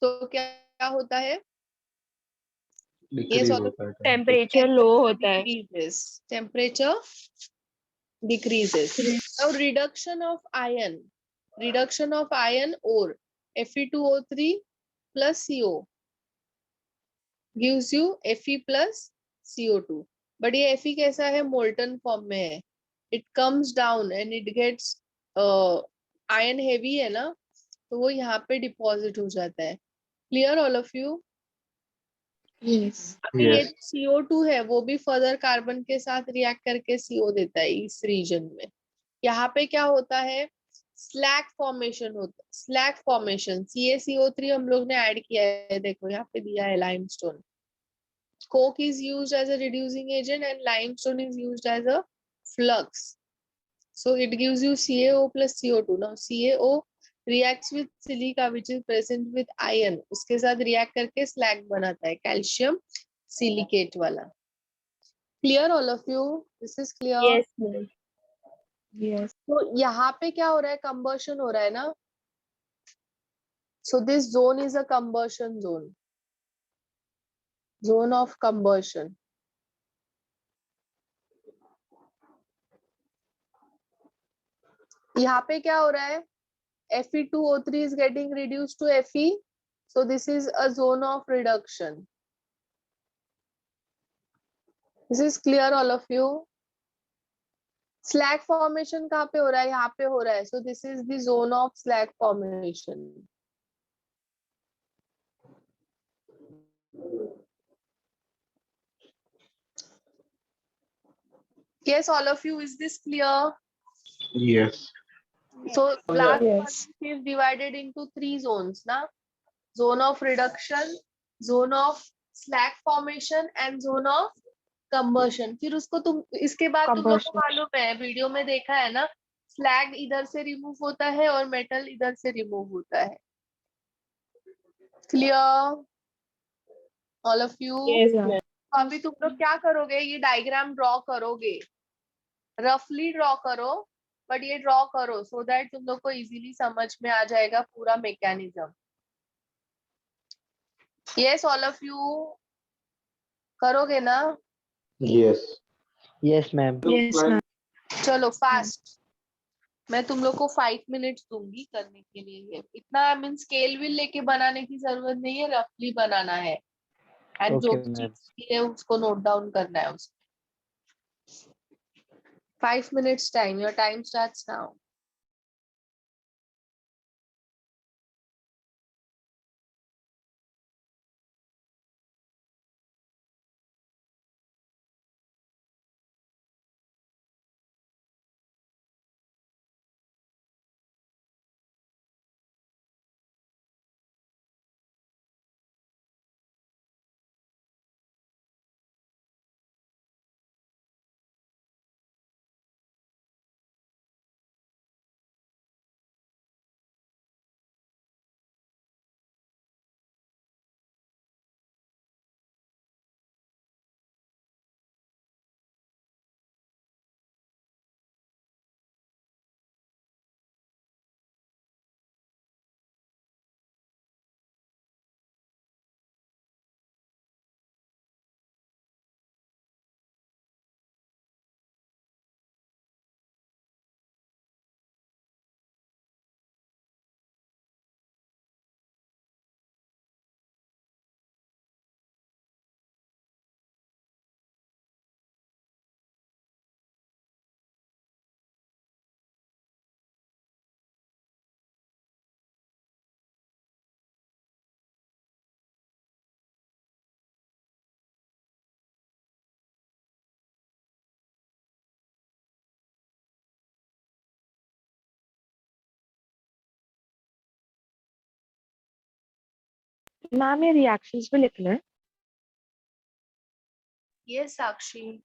तो क्या होता है? टेम्परेचर लो होता है. Temperature decreases. Now reduction of iron ore Fe2O3 plus CO gives you Fe plus CO2. but ये Fe कैसा है? molten form में है. it comes down and it gets iron heavy है ना, तो वो यहाँ पे deposit हो जाता है. clear all of you? Yes. ये CO2 है वो भी फर्दर कार्बन के साथ रिएक्ट करके CO देता है इस रीजन में. यहाँ पे क्या होता है? स्लैग फॉर्मेशन होता है. स्लैग फॉर्मेशन CaCO3 हम लोग ने ऐड किया है. देखो यहाँ पे दिया है limestone. coke is used as a reducing agent and limestone is used as a flux. So it gives you CaO plus CO2. Now CaO reacts with silica which is present with iron. उसके साथ react करके slag बनाता है, calcium silicate वाला. Clear all of you? This is clear? Yes, ma'am. Yes. तो यहाँ पे क्या हो रहा है? combustion हो रहा है ना. So this zone is a combustion zone. Zone of combustion. यहाँ पे क्या हो रहा है? Fe2O3 is getting reduced to Fe, so this is a zone of reduction. This is clear, all of you? Slag formation कहाँ पे हो रहा है? यहाँ पे हो रहा है. So this is the zone of slag formation. Yes, all of you, is this clear? Yes. So blast Yes. furnace is divided into 3 zones, na? Zone of reduction, zone of slag formation and zone of combustion. फिर उसको तुम इसके बाद तुम लोग को Combustion. मालूम है, वीडियो में देखा है ना, स्लैग इधर से रिमूव होता है और मेटल इधर से रिमूव होता है. Clear all of you? Yes, ma'am. अभी तुम लोग क्या करोगे? ये डायग्राम ड्रॉ करोगे, रफली ड्रॉ करो, बट ये ड्रॉ करो सो दैट तुम लोग को इजीली समझ में आ जाएगा पूरा mechanism. Yes all of you करोगे ना? Yes. Yes, ma'am. Yes, ma'am. चलो फास्ट. मैं तुम लोग को 5 मिनट्स दूंगी करने के लिए. ये इतना मीन स्केल व्हील लेके बनाने की जरूरत नहीं है, रफली बनाना है एंड जो Okay, ma'am. चीज है उसको नोट डाउन करना है. उसको 5 minutes time. Your time starts now. Ma'am ये रिएक्शंस भी लिखना है. Yes, Sakshi.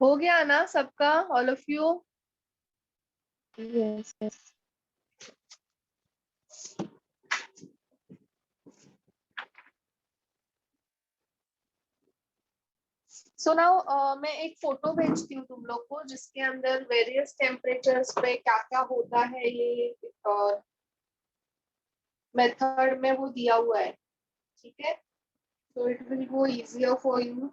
हो गया ना सबका, all of you? Yes, yes. So now मैं एक फोटो भेजती हूँ तुम लोग को जिसके अंदर वेरियस टेम्परेचर्स पे क्या क्या होता है, ये मेथड में वो दिया हुआ है, ठीक है? So it will go easier for you.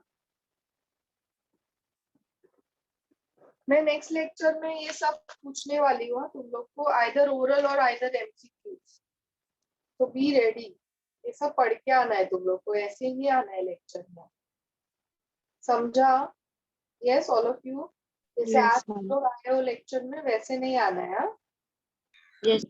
मैं नेक्स्ट लेक्चर में ये सब पूछने वाली हूँ तुम लोग को, आइदर ओरल और आइदर एमसीक्यूज, तो बी रेडी। ये सब पढ़ के आना है तुम लोग को, ऐसे ही नहीं आना है लेक्चर में, समझा? Yes all of you? जैसे Yes, आज ma'am. लोग आए हो लेक्चर में वैसे नहीं आना है, हाँ? Yes.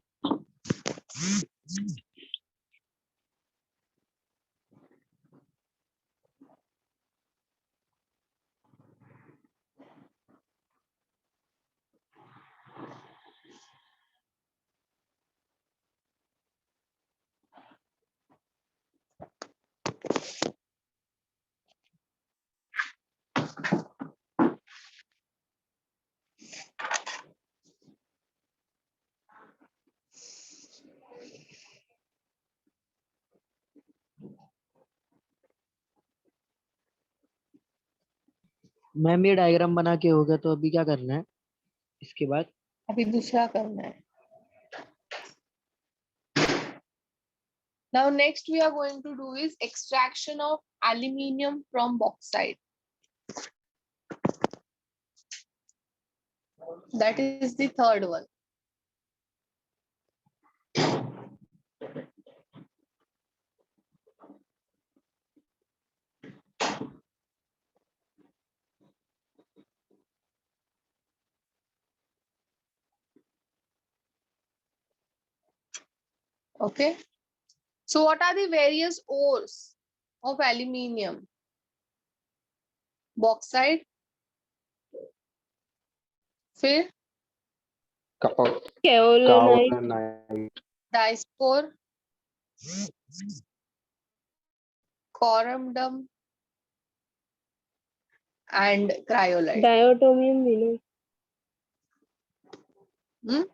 मैम ये डायग्राम बना के हो गया, तो अभी क्या करना है इसके बाद? अभी दूसरा करना है। Now next we are going to do is extraction of aluminium from bauxite. That is the third one. Okay. So what are the various ores of aluminium? Bauxite, फिर Kaolinite. Kaolinite, dispore, corundum, and cryolite. Diatomium भी ना? Hmm?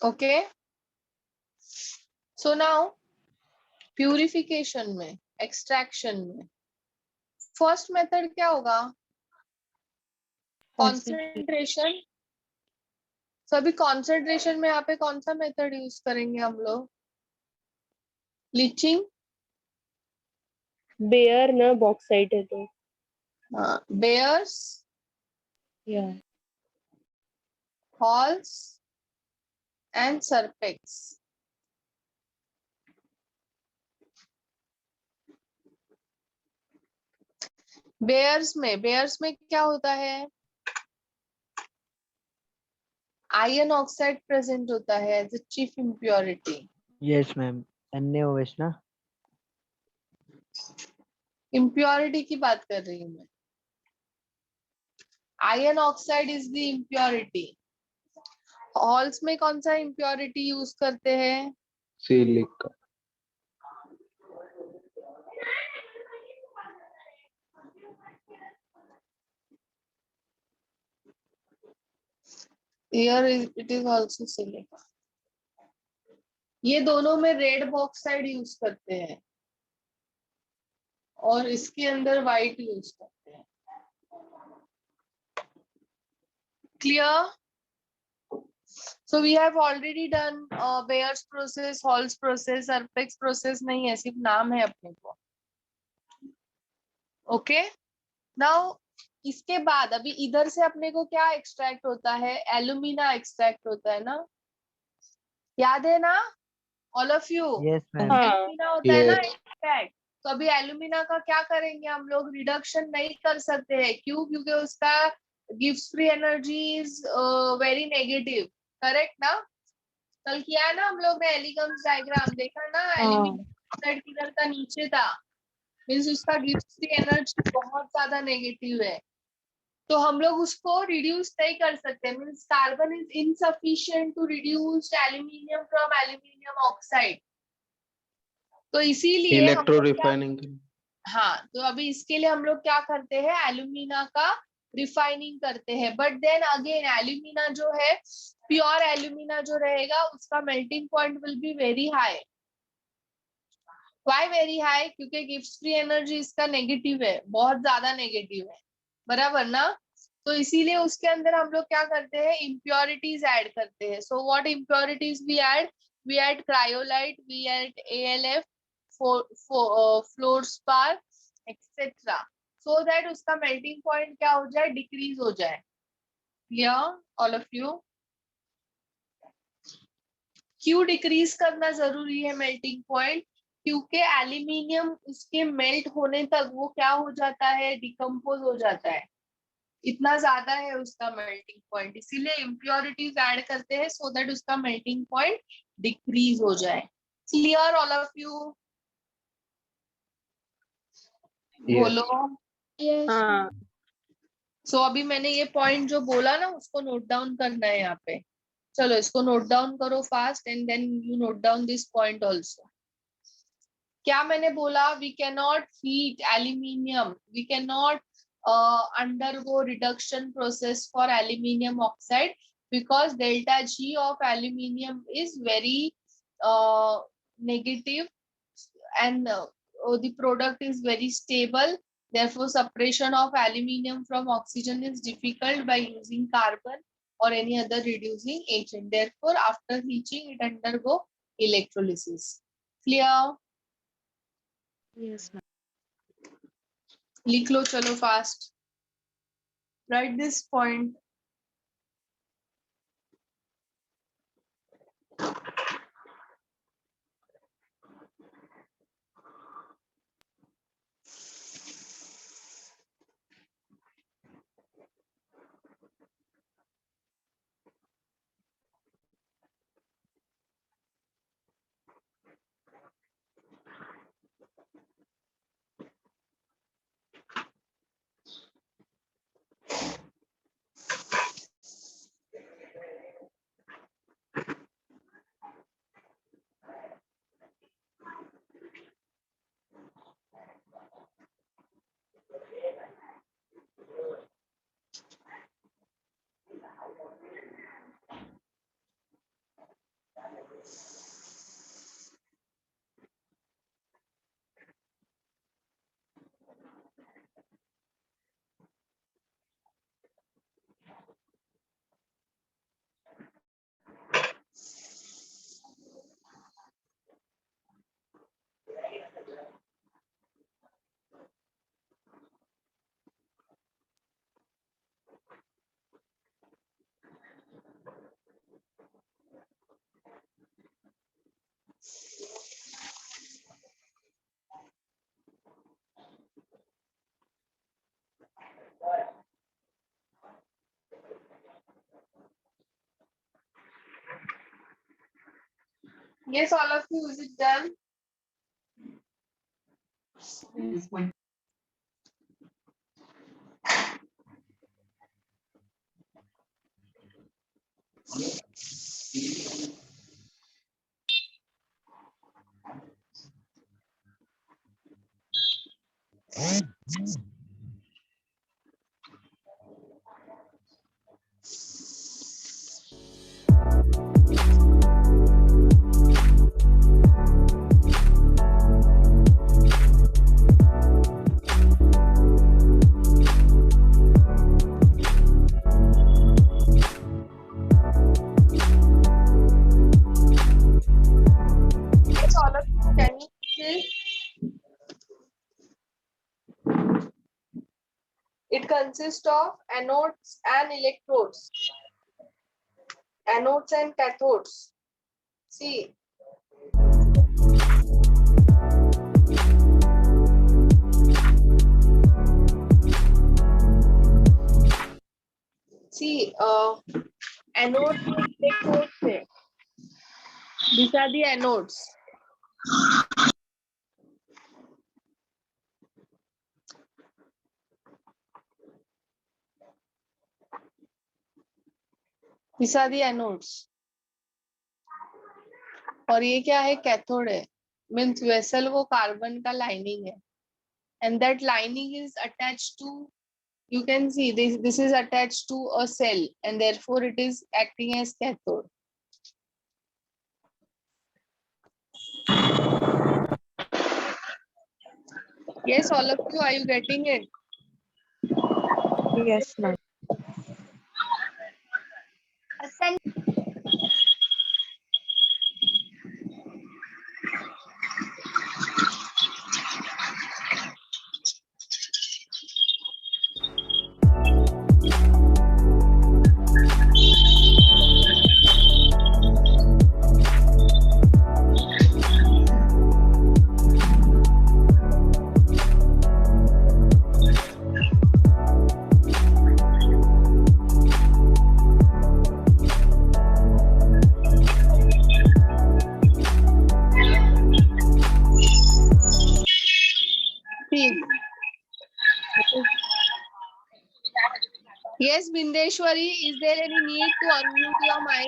Okay. So now purification में, extraction में, first method क्या होगा? Concentration. So अभी concentration में यहाँ पे कौन सा method use करेंगे हम लोग? Leaching. Bare ना bauxite है तो. Bears, Yeah. halls, and serpex. Baeyer's में क्या होता है? आयरन ऑक्साइड प्रेजेंट होता है as a chief impurity. Yes ma'am, NaOH ना? इम्प्योरिटी की बात कर रही हूँ मैं। Iron oxide is the impurity. Hall's में कौन सा इम्प्योरिटी यूज करते हैं? Silica. Here it is also silica. ये दोनों में रेड बॉक्साइड यूज करते हैं और इसके अंदर व्हाइट यूज करते हैं। Clear? So we have already done Bayer's process, Hall's process, Serpex process नहीं है, सिर्फ नाम है अपने को। Okay? Now इसके बाद अभी इधर से अपने को क्या एक्सट्रैक्ट होता है? एल्यूमिना एक्सट्रैक्ट होता है ना, याद है ना all of you? Yes ma'am. Alumina होता है ना Yes. एक्सट्रैक्ट। तो अभी एल्यूमिना का क्या करेंगे हम लोग? रिडक्शन नहीं कर सकते हैं, क्यों? क्योंकि उसका gives free energy is very negative, correct ना? कल किया है ना हम लोग ने एलिगम्स डायग्राम, देखा ना, एल्यूमिनियम ऑक्साइड किधर था, नीचे था, मींस उसका गिब्स फ्री एनर्जी बहुत ज्यादा नेगेटिव है, तो हम लोग उसको रिड्यूस नहीं कर सकते, means carbon is insufficient to reduce aluminium from aluminium oxide, तो इसीलिए हम इलेक्ट्रो लोग रिफाइनिंग। हाँ, तो अभी इसके लिए हम लोग क्या करते हैं, एल्यूमिना का रिफाइनिंग करते हैं, बट देन अगेन एल्यूमिना जो है, प्योर एल्यूमिना जो रहेगा उसका melting point will be very high. Why very high? क्योंकि गिब्स फ्री एनर्जी इसका नेगेटिव है, बहुत ज्यादा नेगेटिव है, बराबर ना, तो इसीलिए उसके अंदर हम लोग क्या करते हैं, इम्प्योरिटीज ऐड करते हैं। So what impurities we add cryolite, we add ALF, fluorspar etcetera, so that उसका मेल्टिंग पॉइंट क्या हो जाए, डिक्रीज हो जाए। Clear all of you? क्यों डिक्रीज करना जरूरी है मेल्टिंग पॉइंट? क्योंकि एल्यूमिनियम उसके मेल्ट होने तक वो क्या हो जाता है, डिकम्पोज हो जाता है, इतना ज्यादा है उसका मेल्टिंग पॉइंट, इसीलिए इम्प्योरिटीज ऐड करते हैं सो दैट उसका मेल्टिंग पॉइंट डिक्रीज हो जाए। Clear all of you? बोलो। हाँ सो अभी मैंने ये पॉइंट जो बोला ना उसको नोट डाउन करना है यहाँ पे, चलो इसको नोट डाउन करो fast and then you note down this point also. क्या मैंने बोला, we can not heat aluminium, we can not undergo reduction process for aluminium oxide because delta G of aluminium is very negative and the product is very stable, therefore separation of aluminium from oxygen is difficult by using carbon or any other reducing agent, therefore after heating it undergo electrolysis. Clear? Yes, ma'am. लिख लो चलो fast, right this point. Yes, all of you, is it done? Yes, all of you, can you see? It consists of anodes and electrodes, anodes and cathodes. See, anode electrodes है, These are the anodes. These are the anodes. और ये क्या है? Cathode है. Means vessel वो carbon का lining है. And that lining is attached to, you can see this is attached to a cell, and therefore it is acting as cathode. Yes, all of you, are you getting it? Yes, ma'am. Yes, Bindeshwari, is there any need to unmute your mic?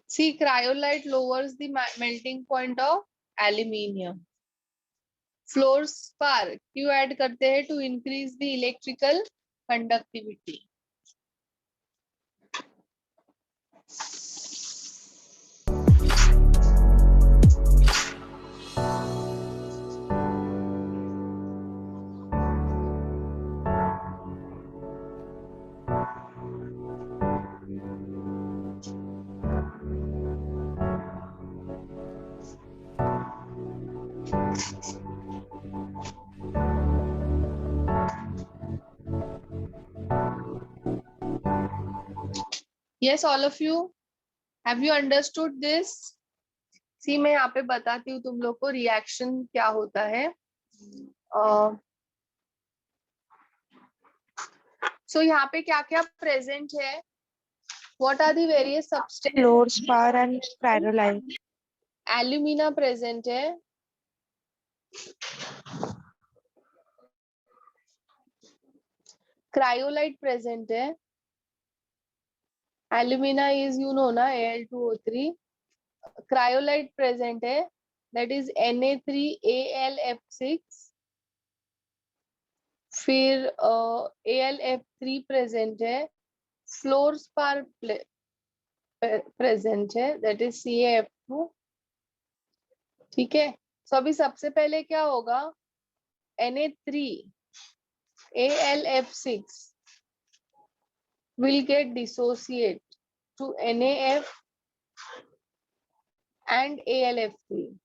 See, cryolite lowers the melting point of aluminium. Fluorspar क्यों add करते हैं? To increase the electrical conductivity. Yes, all of you, have you understood this? See, मैं यहाँ पे बताती हूँ तुम लोग को रिएक्शन क्या होता है. So यहाँ पे क्या क्या प्रेजेंट है? What are the various substances? Fluorspar and cryolite. Alumina present है. Cryolite present है. Alumina is, you know ना, Al2O3. Cryolite present है, that is Na3AlF6. फिर AlF3 present है. Fluorspar present है, that is CaF2. ठीक है. So अभी सबसे पहले क्या होगा? Na3AlF6 will get dissociate to NaF and AlF3.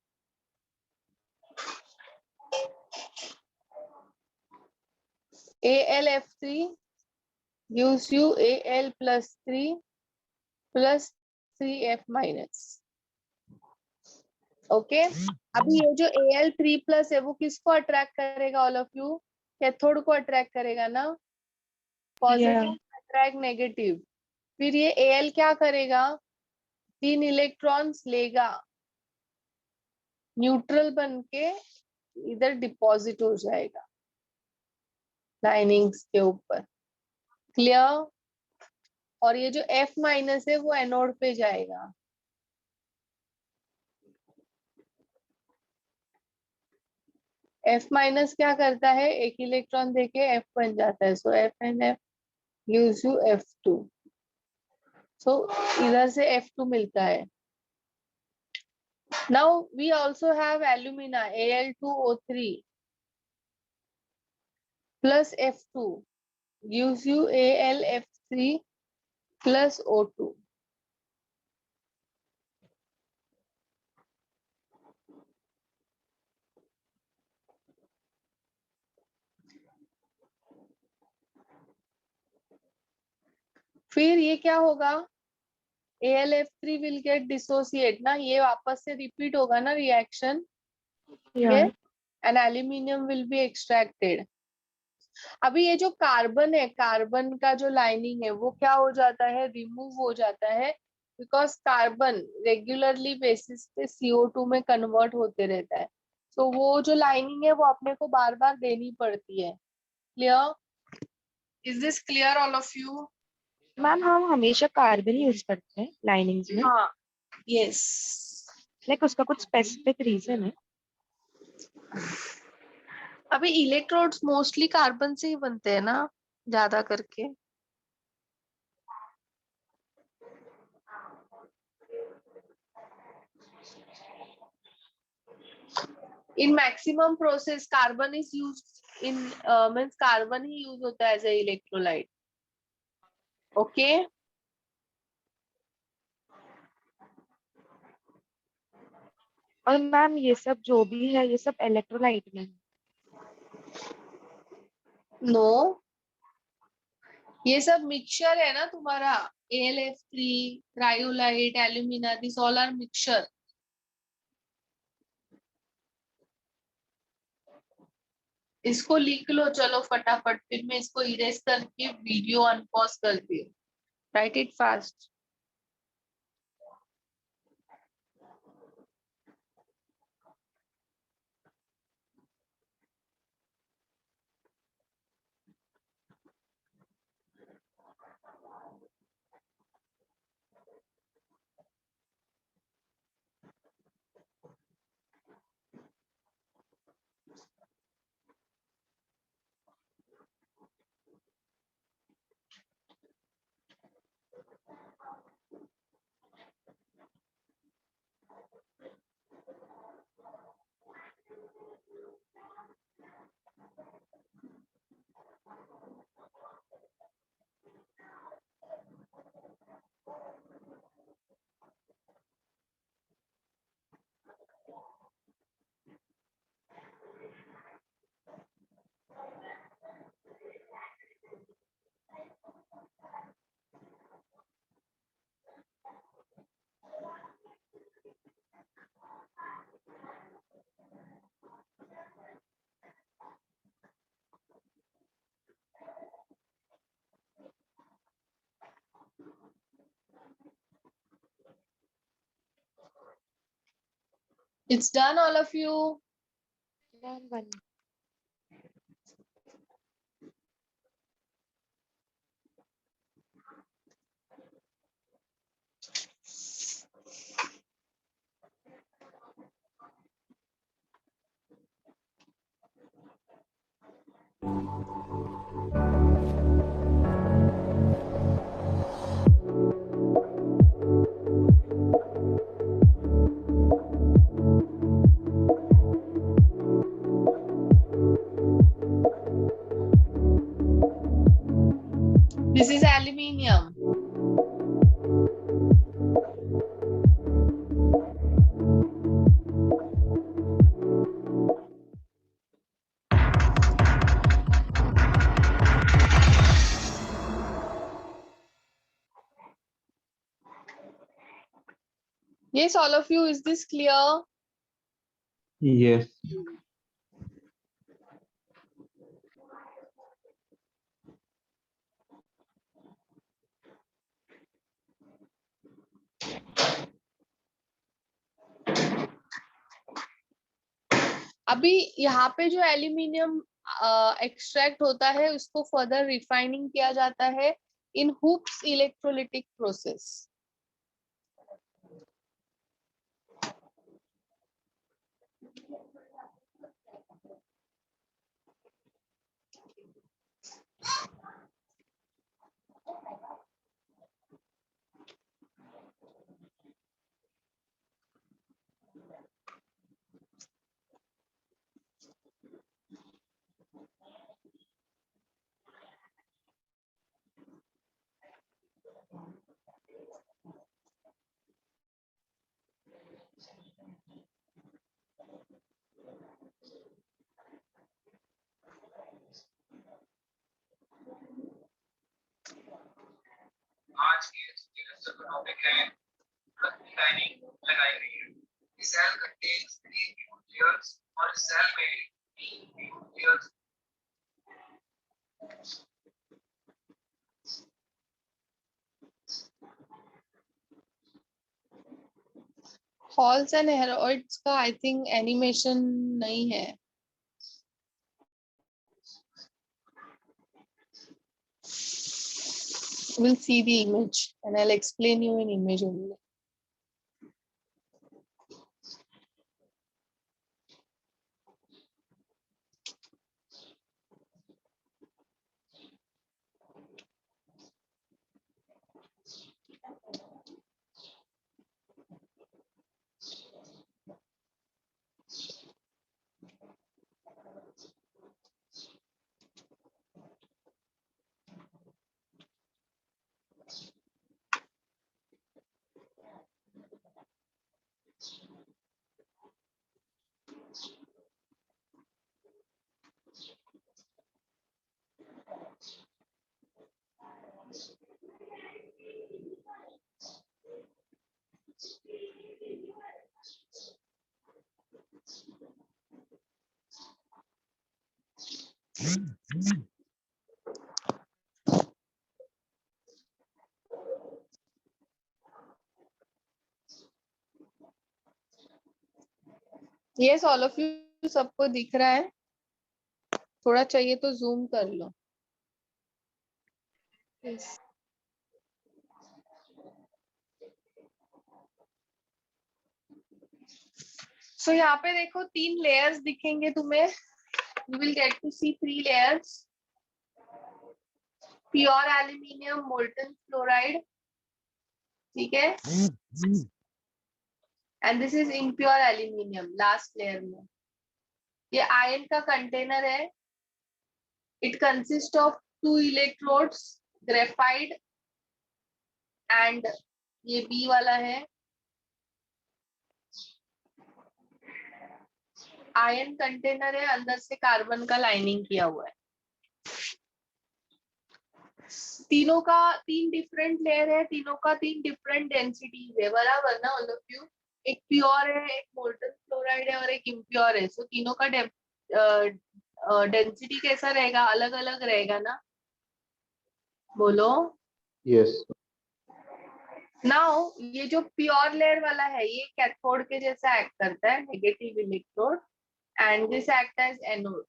AlF3 gives you Al plus 3 plus 3F minus. Okay. अभी ये जो Al3 प्लस है वो किसको अट्रैक्ट करेगा? ऑल ऑफ यू, कैथोड को अट्रैक्ट करेगा ना. Positive attract negative. फिर ये Al क्या करेगा? 3 इलेक्ट्रॉन्स लेगा, न्यूट्रल बन के इधर डिपॉजिट हो जाएगा लाइनिंग्स के ऊपर. क्लियर? और ये जो F माइनस है वो एनोड पे जाएगा. F माइनस क्या करता है? एक इलेक्ट्रॉन देके F बन जाता है. सो F and F gives you F2. सो इधर से F2 मिलता है. Now we also have alumina Al2O3 plus F2 gives you AlF3 plus O2. फिर ये क्या होगा? AlF3 will get dissociate ना, ये वापस से रिपीट होगा ना रिएक्शन, Yeah. ये and aluminium will be extracted. अभी ये जो कार्बन है, कार्बन का जो लाइनिंग है वो क्या हो जाता है, रिमूव हो जाता है, बिकॉज कार्बन रेगुलरली बेसिस पे CO2 में कन्वर्ट होते रहता है। तो वो जो लाइनिंग है वो अपने को बार बार देनी पड़ती है। Clear? Is this clear all of you? Ma'am हम हमेशा कार्बन यूज करते हैं लाइनिंग्स में। हाँ, यस। लाइक उसका कुछ स्पेसिफिक रीजन है? अभी इलेक्ट्रोड्स मोस्टली कार्बन से ही बनते हैं ना, ज्यादा करके। In maximum process, carbon is used in means carbon he use होता है as a electrolyte. Okay. और मैम ये सब जो भी है ये सब इलेक्ट्रोलाइट में है? No, ये सब मिक्सचर है ना तुम्हारा, AlF3, cryolite, alumina, these all are mixture. इसको लिख लो चलो फटाफट, फिर मैं इसको इरेज करके वीडियो अनपॉज करती हूँ। Right it fast. It's done, all of you. Ma'am one. This is aluminium. Yes, all of you, is this clear? Yes. अभी यहाँ पे जो एल्यूमिनियम एक्सट्रैक्ट होता है उसको फर्दर रिफाइनिंग किया जाता है in Hoopes electrolytic process. Hall's and Heroult's का आई थिंक एनिमेशन नहीं है. We'll see the image and I'll explain you in image only. Yes, all of you, सबको दिख रहा है? थोड़ा चाहिए तो जूम कर लो. Yes. So यहाँ पे देखो 3 लेयर्स दिखेंगे तुम्हें. You will get to see 3 layers. Pure aluminium, molten fluoride. ठीक है? And this is impure aluminium, last layer में. ये आयन का कंटेनर है. It consists of 2 electrodes, graphite and ये B वाला है. आयन कंटेनर है, अंदर से कार्बन का लाइनिंग किया हुआ है. तीनों का 3 डिफरेंट लेयर है, तीनों का 3 डिफरेंट डेंसिटीज है. बराबर ना ऑल ऑफ यू? एक प्योर है, एक मोल्टन फ्लोराइड है और एक इम्प्योर है. सो तीनों का डेंसिटी कैसा रहेगा? अलग अलग रहेगा ना? बोलो. यस. नाउ ये जो प्योर लेयर वाला है ये कैथोड के जैसा एक्ट करता है, negative electrode, and this act as anode.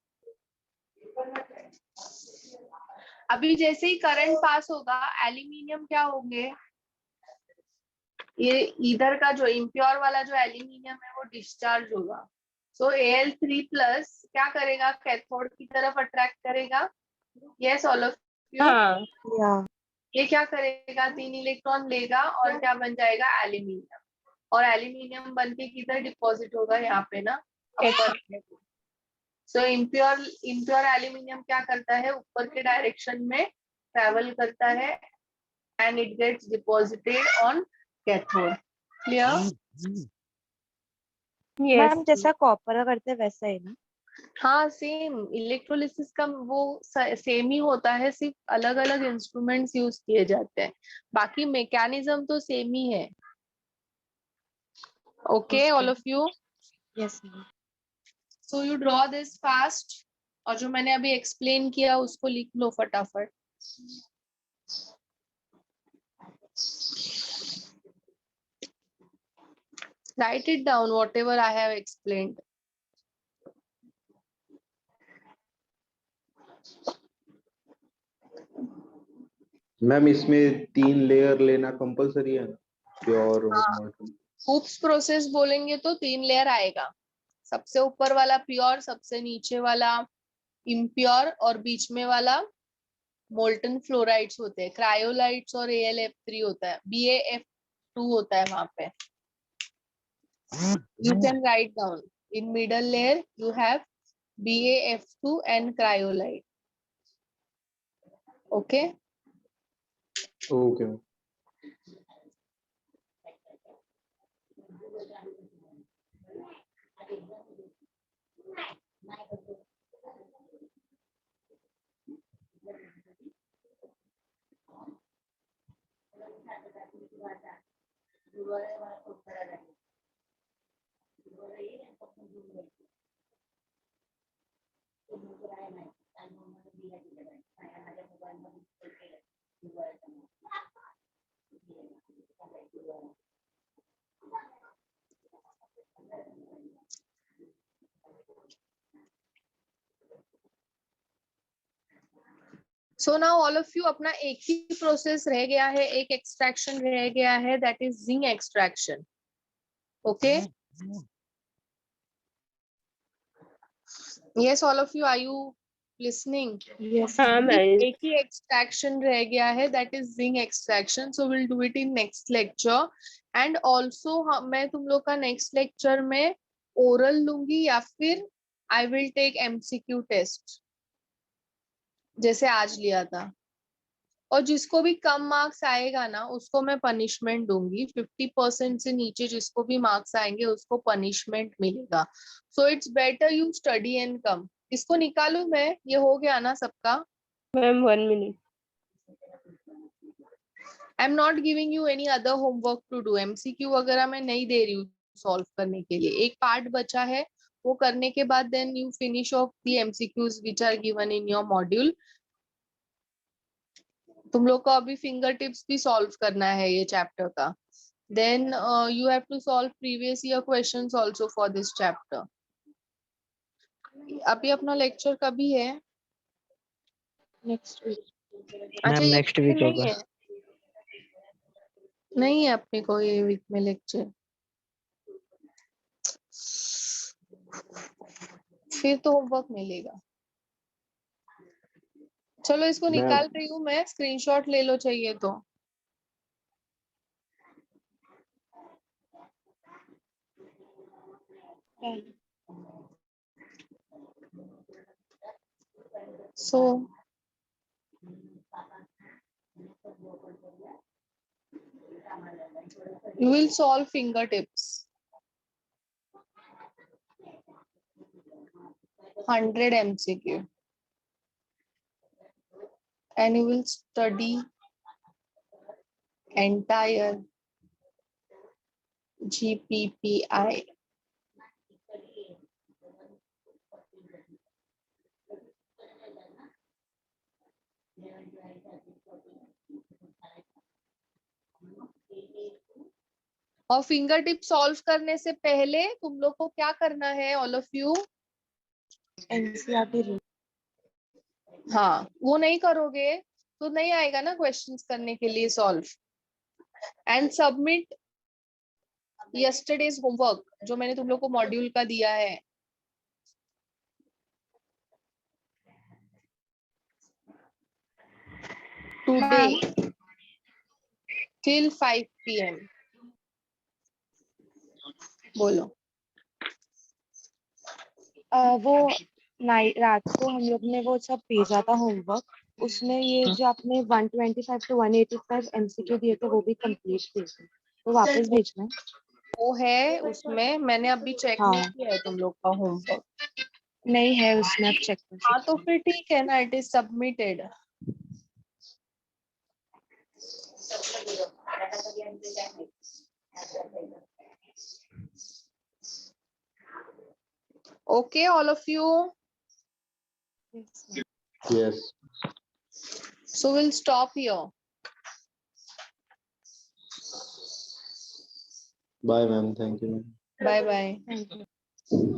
अभी जैसे ही करंट पास होगा एल्यूमिनियम क्या होंगे? ये इधर का जो इम्प्योर वाला जो एल्यूमिनियम है वो डिस्चार्ज होगा. सो Al3 प्लस क्या करेगा? कैथोड की तरफ अट्रैक्ट करेगा. Yes all of you? या ये क्या करेगा? 3 इलेक्ट्रॉन लेगा और क्या बन जाएगा? एल्यूमिनियम. और एल्यूमिनियम बनके किधर डिपॉजिट होगा? यहाँ पे ना, ऊपर. सो इम्प्योर एल्यूमिनियम क्या करता है? ऊपर के डायरेक्शन में ट्रेवल करता है and it gets deposited on cathode. Clear? Ma'am जैसा कॉपर करते वैसा ही ना? हाँ, सेम. इलेक्ट्रोलिसिस का वो सेम ही होता है, सिर्फ अलग अलग इंस्ट्रूमेंट्स यूज किए जाते हैं. बाकी मैकेनिज्म तो सेम ही है. Okay all of you? Yes ma'am. So you draw this fast. और जो मैंने अभी एक्सप्लेन किया उसको लिख लो फटाफट. Write it down whatever I have explained. Ma'am इसमें 3 लेयर लेना कंपलसरी है ना? प्योर और मोल्टन. Hoops प्रोसेस बोलेंगे तो 3 लेयर आएगा. सबसे ऊपर वाला प्योर, सबसे नीचे वाला इम्प्योर और बीच में वाला मोल्टन फ्लोराइड्स होते हैं. क्रायोलाइट्स और AlF3 होता है. BaF2 होता है वहां पे. You can write down. In middle layer you have BaF2 and cryolite. Okay? Okay. So now all of you अपना एक ही प्रोसेस रह गया है, एक एक्सट्रैक्शन रह गया है, that is zinc extraction. Okay, yes all of you, are you listening? Yes. हाँ मैम. एक ही एक्सट्रैक्शन रह गया है, that is zinc extraction. So will do it in next lecture. And also मैं तुम लोग का नेक्स्ट लेक्चर में ओरल लूंगी या फिर I will take MCQ test जैसे आज लिया था. और जिसको भी कम मार्क्स आएगा ना उसको मैं पनिशमेंट दूंगी. 50% से नीचे जिसको भी मार्क्स आएंगे उसको पनिशमेंट मिलेगा. So it's better you study and come. इसको निकालू मैं? ये हो गया ना सबका? Ma'am 1 minute. I am not giving you any other homework to do. MCQ वगैरह मैं नहीं दे रही हूँ सॉल्व करने के लिए. एक पार्ट बचा है, वो करने के बाद then you finish off the MCQs which are given in your module. तुम लोग को अभी फिंगर टिप्स भी सॉल्व करना है ये चैप्टर का. Then you have to solve previous year questions also for this chapter. अभी अपना लेक्चर कभी है? Next week. अच्छा, मैम ये नेक्स्ट वीक नहीं होगा. है, नहीं है अपने को ये वीक में लेक्चर. फिर तो होमवर्क मिलेगा. चलो इसको निकाल रही हूँ मैं, स्क्रीनशॉट ले लो चाहिए तो. सो you will solve fingertips 100 MCQ and you will study entire GPPI. और फिंगर टिप सॉल्व करने से पहले तुम लोग को क्या करना है ऑल ऑफ यू? NCERT. हाँ, वो नहीं करोगे तो नहीं आएगा ना क्वेश्चंस करने के लिए solve. And submit yesterday's homework जो मैंने तुम लोग को मॉड्यूल का दिया है. Today till 5 PM. बोलो. वो रात को हम लोग ने वो सब भेजा था होमवर्क. उसमें ये जो आपने 125 to 185 MCQ दिए थे वो भी कंप्लीट थे, तो वापस भेजना है. वो है उसमें, मैंने अभी चेक नहीं किया है तुम लोग का होमवर्क. नहीं है उसमें, आप चेक कर हाँ सकते तो फिर ठीक है ना, it is submitted. Okay, all of you. Yes. So we'll stop here. Bye, ma'am. Thank you. Bye bye. Thank you.